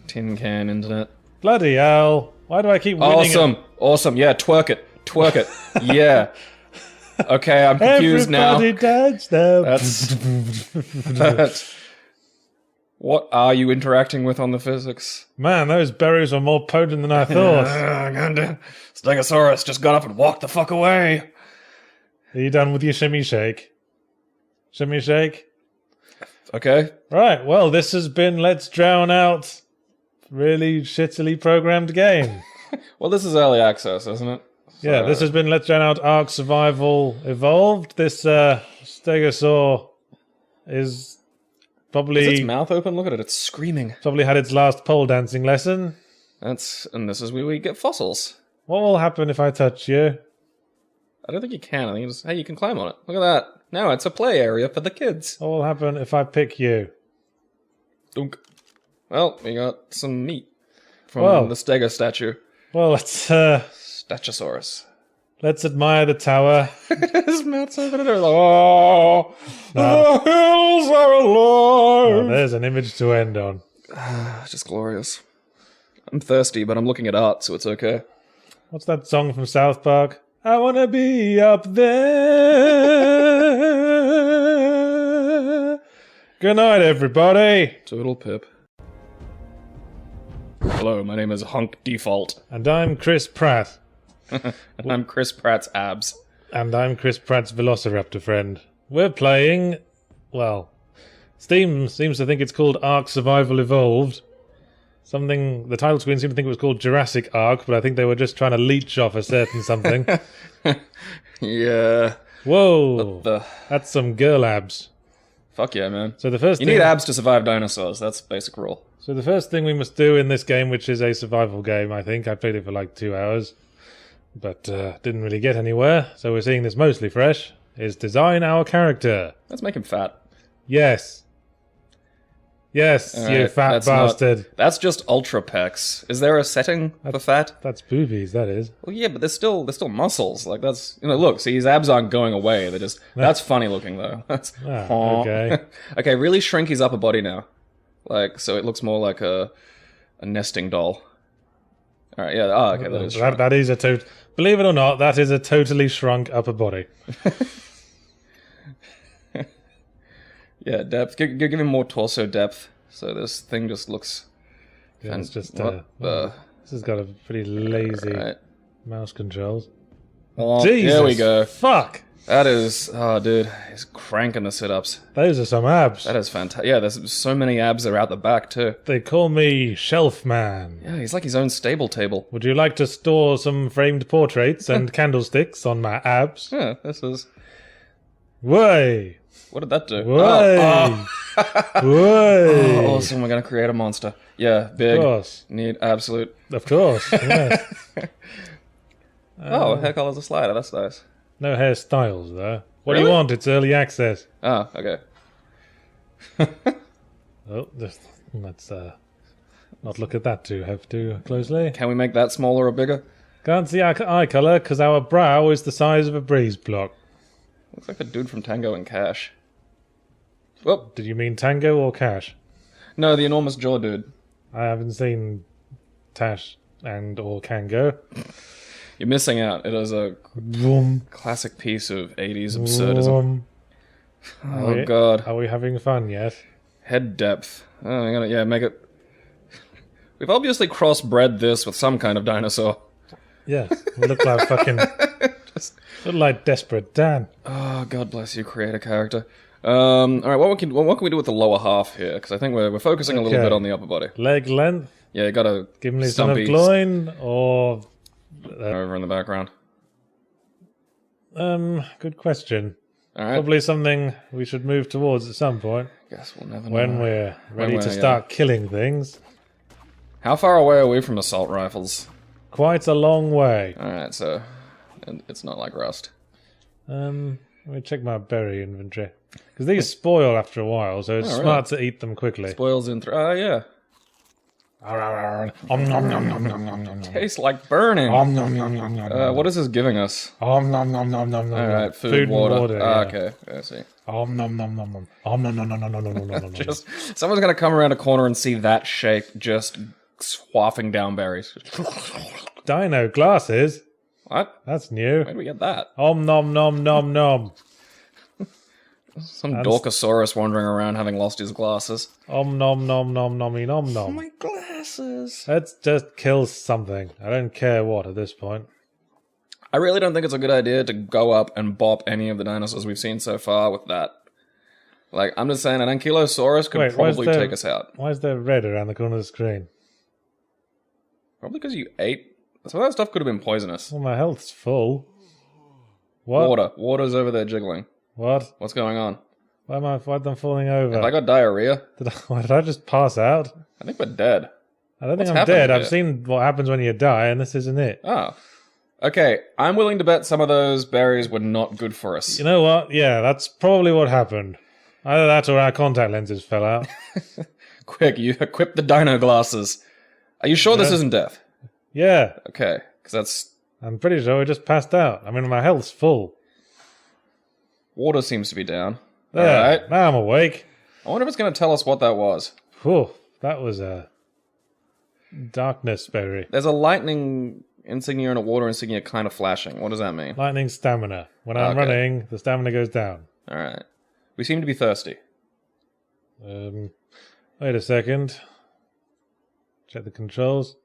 A: Tin can internet.
B: Bloody hell. Why do I keep winning?
A: Awesome. Yeah, twerk it. Yeah. Okay, I'm confused now.
B: Everybody dance now.
A: That's... What are you interacting with on the physics?
B: Man, those berries were more potent than I thought.
A: Stegosaurus just got up and walked the fuck away.
B: Are you done with your shimmy shake? Shimmy shake?
A: Okay.
B: Right, well, this has been Let's Drown Out. Really shittily programmed game.
A: Well, this is early access, isn't it?
B: Yeah, this has been Let's Drown Out Ark Survival Evolved. This stegosaur is probably...
A: Is its mouth open? Look at it, it's screaming.
B: Probably had its last pole dancing lesson.
A: And this is where we get fossils.
B: What will happen if I touch you?
A: I don't think you can. I think it's, hey, you can climb on it. Look at that. Now it's a play area for the kids.
B: What will happen if I pick you?
A: Dunk. Well, we got some meat from the Stego statue.
B: Well, let's
A: Statusaurus.
B: let's admire the tower.
A: His mouth's open and everything. Oh, the hills are alive.
B: Oh, there's an image to end on.
A: Just glorious. I'm thirsty, but I'm looking at art, so it's okay.
B: What's that song from South Park? I wanna be up there. Good night, everybody.
A: Total pip. Hello, my name is Hunk Default.
B: And I'm Chris Pratt.
A: And I'm Chris Pratt's abs.
B: And I'm Chris Pratt's Velociraptor friend. We're playing, well, Steam seems to think it's called Ark Survival Evolved. The title screen seemed to think it was called Jurassic Ark, but I think they were just trying to leech off a certain something.
A: Yeah.
B: Whoa, that's some girl abs.
A: Fuck yeah, man.
B: So the first
A: You
B: thing,
A: need abs to survive dinosaurs, that's basic rule.
B: So the first thing we must do in this game, which is a survival game, I think, I played it for like 2 hours, but didn't really get anywhere, so we're seeing this mostly fresh, is design our character.
A: Let's make him fat.
B: Yes. Yes,
A: All
B: you
A: right,
B: fat
A: that's
B: bastard.
A: That's just ultra pecs. Is there a setting for fat?
B: That's boobies, that is.
A: Well, yeah, but they're still muscles. Like that's look. See, his abs aren't going away. They're just that's funny looking though. That's
B: okay.
A: Okay. Really shrink his upper body now, like so it looks more like a nesting doll. All right. Yeah. Oh, okay.
B: That is believe it or not, that is a totally shrunk upper body.
A: Yeah, depth. Give him more torso depth. So this thing just looks.
B: Yeah, it's just. This has got a pretty lazy mouse controls.
A: Oh,
B: Jesus,
A: there we go.
B: Fuck.
A: That is. Oh, dude, he's cranking the sit-ups.
B: Those are some abs.
A: That is fantastic. Yeah, there's so many abs that are out the back too.
B: They call me Shelf Man.
A: Yeah, he's like his own stable table.
B: Would you like to store some framed portraits and candlesticks on my abs?
A: Yeah, this is.
B: Way.
A: What did that do?
B: Way.
A: Oh.
B: Way.
A: Oh, awesome. We're going to create a monster. Yeah, big.
B: Of course.
A: Need absolute.
B: Of course. Yes.
A: Oh, hair color's a slider. That's nice.
B: No hairstyles, though. What do
A: Really?
B: you want? It's early access.
A: Oh, okay.
B: Oh, let's not look at that too closely.
A: Can we make that smaller or bigger?
B: Can't see our eye color because our brow is the size of a breeze block.
A: Looks like the dude from Tango and Cash. Whoop.
B: Did you mean Tango or Cash?
A: No, the enormous jaw dude.
B: I haven't seen Tash and or Kango.
A: You're missing out. It is a
B: Vroom,
A: classic piece of 80s absurdism.
B: vroom.
A: Oh, God.
B: Are we having fun yet?
A: Head depth. Oh, I'm gonna, make it... We've obviously crossbred this with some kind of dinosaur.
B: Yeah, we look like fucking... Look like Desperate Dan.
A: Oh, God bless you, create a character. All right, what can we do with the lower half here? Because I think we're focusing a little bit on the upper body.
B: Leg length?
A: Yeah, you gotta...
B: Gimli son of Gloin, or...
A: over in the background.
B: Good question.
A: All right.
B: Probably something we should move towards at some point.
A: Guess we'll never know.
B: When we're ready to start killing things.
A: How far away are we from assault rifles?
B: Quite a long way.
A: Alright, so... it's not like Rust.
B: Let me check my berry inventory. Because these spoil after a while, so it's smart to eat them quickly.
A: Spoils in yeah. Tastes like burning. What is this giving us? Alright, food, water.
B: Yeah.
A: Okay, I see.
B: No.
A: Just someone's gonna come around a corner and see that shape just swaffing down berries.
B: Dino glasses?
A: What?
B: That's new.
A: Where did we get that?
B: Nom nom nom nom nom.
A: Some Dorkosaurus wandering around having lost his glasses.
B: Om nom nom nom nommy nom nom.
A: My glasses.
B: Let's just kill something. I don't care what at this point.
A: I really don't think it's a good idea to go up and bop any of the dinosaurs we've seen so far with that. Like, I'm just saying an Ankylosaurus could probably take us out.
B: Why is there red around the corner of the screen?
A: Probably because you ate. Some of that stuff could have been poisonous.
B: Well, my health's full. What?
A: Water. Water's over there jiggling.
B: What?
A: What's going on?
B: Why am I falling over?
A: Have I got diarrhea?
B: Did I just pass out?
A: I think we're dead.
B: I don't think I'm dead. I've seen what happens when you die, and this isn't it.
A: Oh. Okay, I'm willing to bet some of those berries were not good for us.
B: You know what? Yeah, that's probably what happened. Either that or our contact lenses fell out.
A: Quick, you equip the dino glasses. Are you sure this isn't death?
B: Yeah.
A: Okay, because that's...
B: I'm pretty sure we just passed out. I mean, my health's full.
A: Water seems to be down.
B: There,
A: Alright.
B: now I'm awake.
A: I wonder if it's going to tell us what that was.
B: Whew, that was a darkness berry.
A: There's a lightning insignia and a water insignia kind of flashing. What does that mean?
B: Lightning stamina. When I'm running, the stamina goes down.
A: Alright. We seem to be thirsty.
B: Wait a second. Check the controls.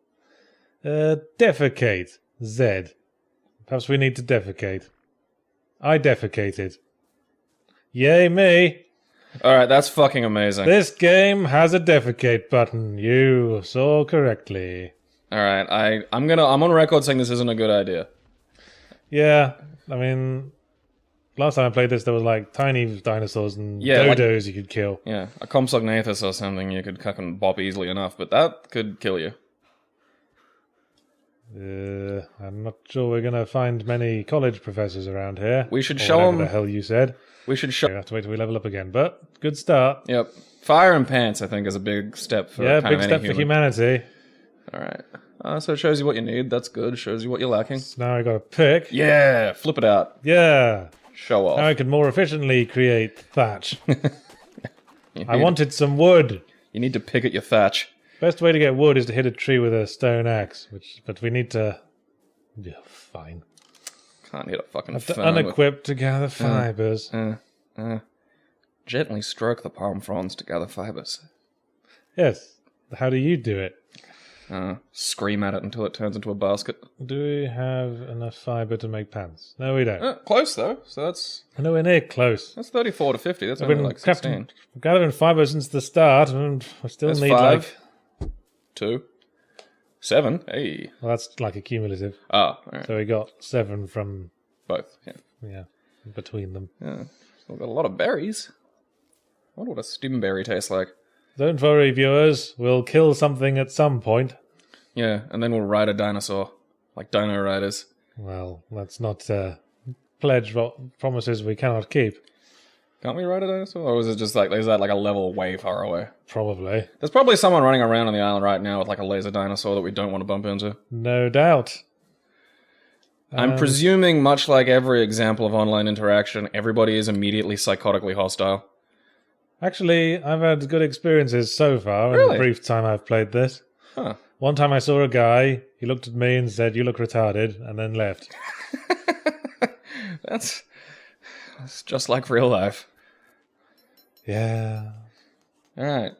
B: Defecate. Z. Perhaps we need to defecate. I defecated. Yay me!
A: Alright, that's fucking amazing.
B: This game has a defecate button. You saw correctly.
A: Alright, I'm on record saying this isn't a good idea.
B: Yeah, I mean, last time I played this, there was like tiny dinosaurs and dodos you could kill.
A: Yeah, a Compsognathus or something you could cuck and bop easily enough, but that could kill you.
B: I'm not sure we're gonna find many college professors around here.
A: We should show them.
B: Whatever the hell you said.
A: We should show.
B: We have to wait till we level up again, but good start.
A: Yep, fire and pants I think is a big step for
B: big step for humanity.
A: All right, so it shows you what you need. That's good. Shows you what you're lacking.
B: So now I got to pick.
A: Yeah, flip it out.
B: Yeah.
A: Show off.
B: Now I can more efficiently create thatch. I wanted some wood.
A: You need to pick at your thatch.
B: Best way to get wood is to hit a tree with a stone axe, but we need to... Yeah, fine.
A: Can't hit a fucking
B: have to unequip to gather fibers.
A: Gently stroke the palm fronds to gather fibers.
B: Yes. How do you do it?
A: Scream at it until it turns into a basket.
B: Do we have enough fiber to make pants? No, we don't.
A: Close though, so that's...
B: Nowhere near close.
A: That's 34 to 50. That's only like 16.
B: We've gathered fiber since the start, and we still need
A: 5, 2, 7. Hey.
B: Well, that's like a cumulative.
A: Ah, all right.
B: So we got 7 from...
A: Both, yeah.
B: Yeah, between them.
A: Yeah. So we've got a lot of berries. I wonder what a stimberry tastes like.
B: Don't worry, viewers. We'll kill something at some point.
A: Yeah, and then we'll ride a dinosaur. Like Dino Riders.
B: Well, let's not pledge promises we cannot keep.
A: Can't we ride a dinosaur? Or is it just like, is that like a level way far away?
B: Probably.
A: There's probably someone running around on the island right now with like a laser dinosaur that we don't want to bump into.
B: No doubt.
A: I'm presuming, much like every example of online interaction, everybody is immediately psychotically hostile.
B: Actually, I've had good experiences so far in the brief time I've played this.
A: Huh.
B: One time I saw a guy, he looked at me and said, "You look retarded," and then left.
A: That's just like real life.
B: Yeah.
A: Alright.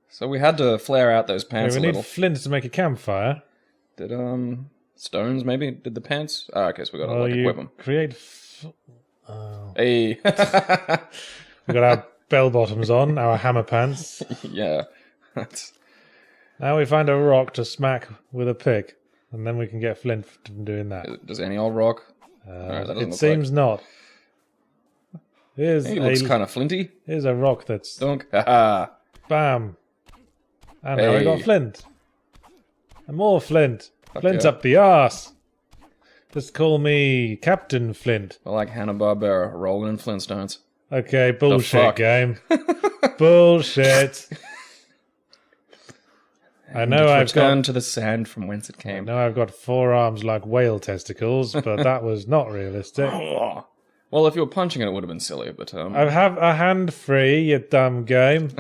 A: So we had to flare out those pants
B: we
A: a
B: need
A: little.
B: flint to make a campfire.
A: Did, stones maybe? Did the pants? Oh, okay, so we gotta equip them.
B: Create...
A: Hey.
B: We got our bell bottoms on, our hammer pants.
A: Yeah.
B: Now we find a rock to smack with a pick, and then we can get flint from doing that.
A: Does any old rock?
B: It seems not.
A: He looks kind of flinty.
B: Here's a rock that's...
A: Dunk. Haha.
B: Bam. And now we got flint. And more flint. Flint up the arse. Just call me Captain Flint.
A: I like Hanna-Barbera, rolling in Flintstones.
B: Okay, bullshit game. Bullshit. I know I've got
A: to the sand from whence it came.
B: I know I've got 4 arms like whale testicles, but that was not realistic.
A: Well, if you were punching it, it would have been silly, but
B: I have a hand free, you dumb game.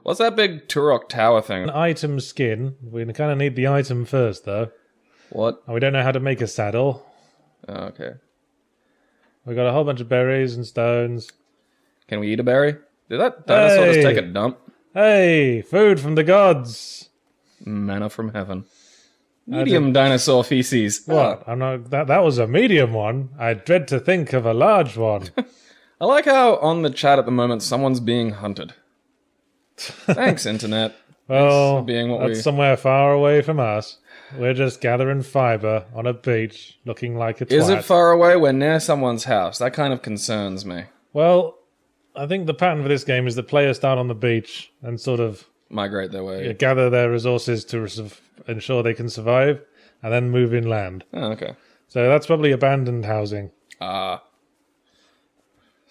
A: What's that big Turok Tower thing?
B: An item skin. We kind of need the item first, though.
A: What?
B: And we don't know how to make a saddle.
A: Oh, okay.
B: We got a whole bunch of berries and stones.
A: Can we eat a berry? Did that dinosaur just take a dump?
B: Hey, food from the gods.
A: Manna from heaven. Medium dinosaur feces.
B: What?
A: Oh.
B: I'm not. That was a medium one. I dread to think of a large one.
A: I like how on the chat at the moment someone's being hunted. Thanks, internet.
B: Well,
A: Thanks for being what
B: that's somewhere far away from us. We're just gathering fiber on a beach, looking like a twat.
A: Is it far away? We're near someone's house. That kind of concerns me.
B: Well, I think the pattern for this game is the players start on the beach and sort of
A: Migrate their way.
B: gather their resources to ensure they can survive, and then move inland.
A: Oh, okay.
B: So that's probably abandoned housing.
A: Ah.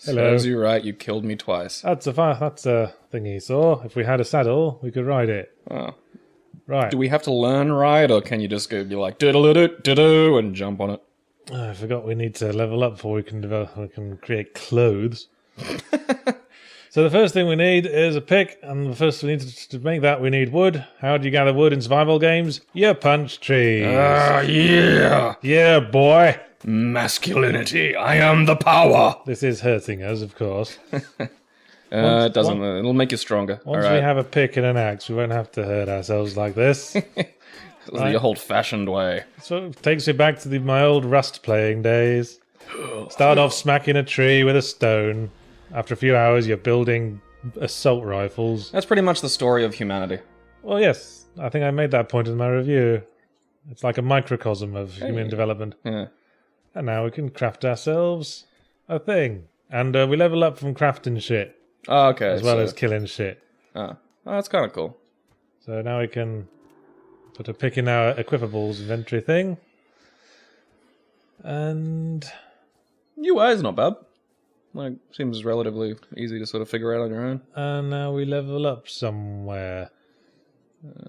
B: Hello.
A: Serves you right, you killed me twice.
B: That's a thingy saw. If we had a saddle, we could ride it.
A: Oh.
B: Right.
A: Do we have to learn ride, or can you just go be like diddle-doo-doo-doo and jump on it?
B: Oh, I forgot we need to level up before we can create clothes. So the first thing we need is a pick, and the first we need to make that we need wood. How do you gather wood in survival games? You punch trees.
A: Ah, yeah!
B: Yeah, boy.
A: Masculinity, I am the power!
B: This is hurting us, of course.
A: It doesn't, it'll make you stronger.
B: Once we have a pick and an axe, we won't have to hurt ourselves like this.
A: The old-fashioned way.
B: So it takes me back to my old Rust playing days. Start off smacking a tree with a stone. After a few hours, you're building assault rifles.
A: That's pretty much the story of humanity.
B: Well, yes. I think I made that point in my review. It's like a microcosm of human development.
A: Yeah.
B: And now we can craft ourselves a thing. And we level up from crafting shit,
A: Oh, okay.
B: as well as killing shit.
A: Oh, that's kind of cool.
B: So now we can put a pick in our equipables inventory thing. And
A: UI is not bad. Like, seems relatively easy to sort of figure out on your own.
B: now we level up somewhere.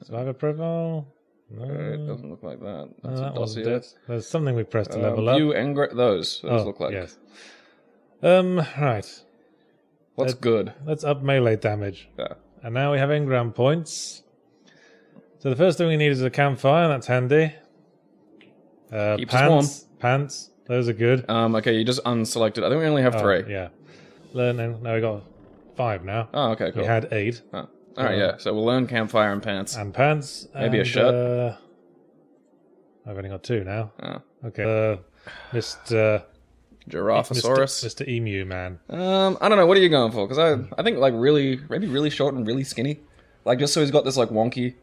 B: Survivor profile? No.
A: It doesn't look like that. That's
B: that
A: a
B: wasn't
A: dossier.
B: it. There's something we pressed to level up.
A: View those look like.
B: Yes. Right.
A: What's good?
B: Let's up melee damage.
A: Yeah.
B: And now we have engram points. So the first thing we need is a campfire. That's handy.
A: Keeps us warm.
B: Pants. Those are good.
A: Okay, you just unselected. I think we only have 3.
B: Yeah. Learn. Now we got 5 now.
A: Oh, okay, cool.
B: We had 8.
A: Oh. Alright, yeah. So we'll learn campfire and pants.
B: And pants.
A: Maybe a shirt.
B: I've only got 2 now.
A: Oh.
B: Okay. Mr.
A: Giraffosaurus.
B: Mr. Emu Man.
A: I don't know. What are you going for? Because I think like maybe really short and really skinny. Like just so he's got this like wonky.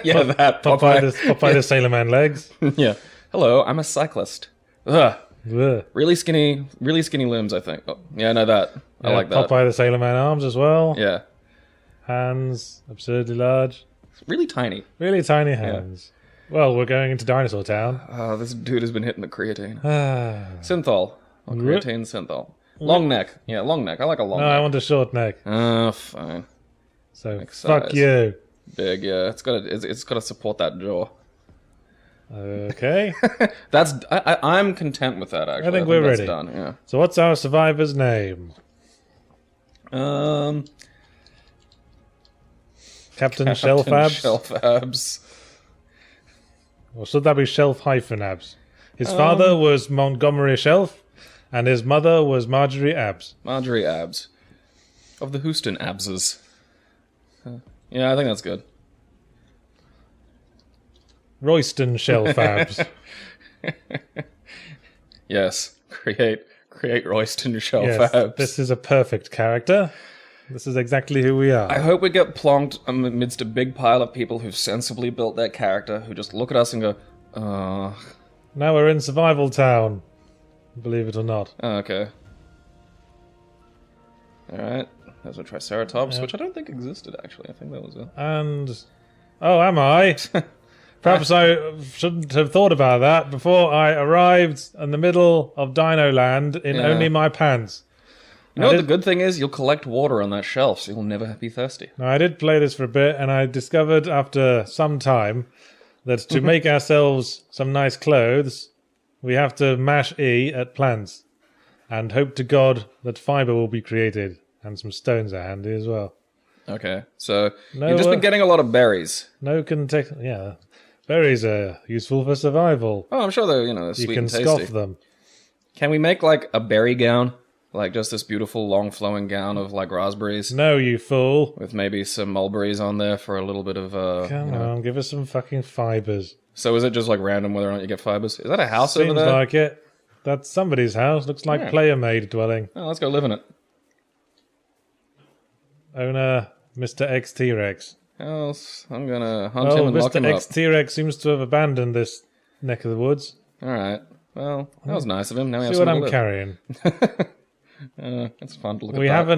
A: Yeah, that
B: Popeye the Sailor Man legs.
A: Yeah. Hello, I'm a cyclist. Ugh.
B: Ugh.
A: Really skinny limbs. I think. Oh, yeah, I know that. I like that.
B: Popeye the Sailor Man arms as well.
A: Yeah.
B: Hands absurdly large.
A: Really tiny.
B: Really tiny hands. Well, we're going into Dinosaur Town.
A: This dude has been hitting the creatine.
B: Ah.
A: Synthol. Or creatine synthol. Long neck. Yeah, long neck. I like a long
B: No,
A: neck.
B: I want a short neck.
A: Oh, fine.
B: So
A: Neck
B: fuck
A: size.
B: you.
A: Big, yeah. It's gotta support that jaw.
B: Okay.
A: I'm content with that, actually.
B: I think we're
A: that's
B: ready.
A: Done, yeah.
B: So what's our survivor's name? Captain Shelf Abs?
A: Shelf Abs.
B: Or should that be Shelf hyphen Abs? His father was Montgomery Shelf, and his mother was Marjorie Abs.
A: Marjorie Abs. Of the Houston Abses. Yeah, I think that's good.
B: Royston Shelf Abs.
A: Yes. Create Royston Shelf
B: Yes,
A: Abs.
B: this is a perfect character. This is exactly who we are.
A: I hope we get plonked amidst a big pile of people who've sensibly built their character, who just look at us and go,
B: Now we're in Survival Town. Believe it or not.
A: okay. Alright. There's a Triceratops, which I don't think existed, actually. I think that was a...
B: And... Oh, am I? Perhaps I shouldn't have thought about that before I arrived in the middle of Dino Land in only my pants.
A: You know what the good thing is? You'll collect water on that shelf, so you'll never be thirsty.
B: Now, I did play this for a bit, and I discovered after some time that to make ourselves some nice clothes, we have to mash E at plants and hope to God that fiber will be created, and some stones are handy as well.
A: Okay, so you've just been getting a lot of berries.
B: Yeah. Berries are useful for survival.
A: Oh, I'm sure they're, they're sweet
B: You can
A: and tasty.
B: scoff them.
A: Can we make, like, a berry gown? Like, just this beautiful, long, flowing gown of, like, raspberries.
B: No, you fool.
A: With maybe some mulberries on there for a little bit of,
B: Come on, give us some fucking fibers.
A: So is it just, like, random whether or not you get fibers? Is that a house
B: Seems
A: over there?
B: like it. That's somebody's house. Looks like player-made dwelling.
A: Oh, let's go live in it.
B: Owner, Mr. X T-Rex.
A: Else, I'm gonna hunt him and lock him
B: Mr.
A: up.
B: X T-Rex seems to have abandoned this neck of the woods.
A: Alright. Well, that was nice of him. Now we have
B: See what
A: somewhere
B: I'm
A: to
B: carrying.
A: live. It's fun to look at
B: We
A: that.
B: haven't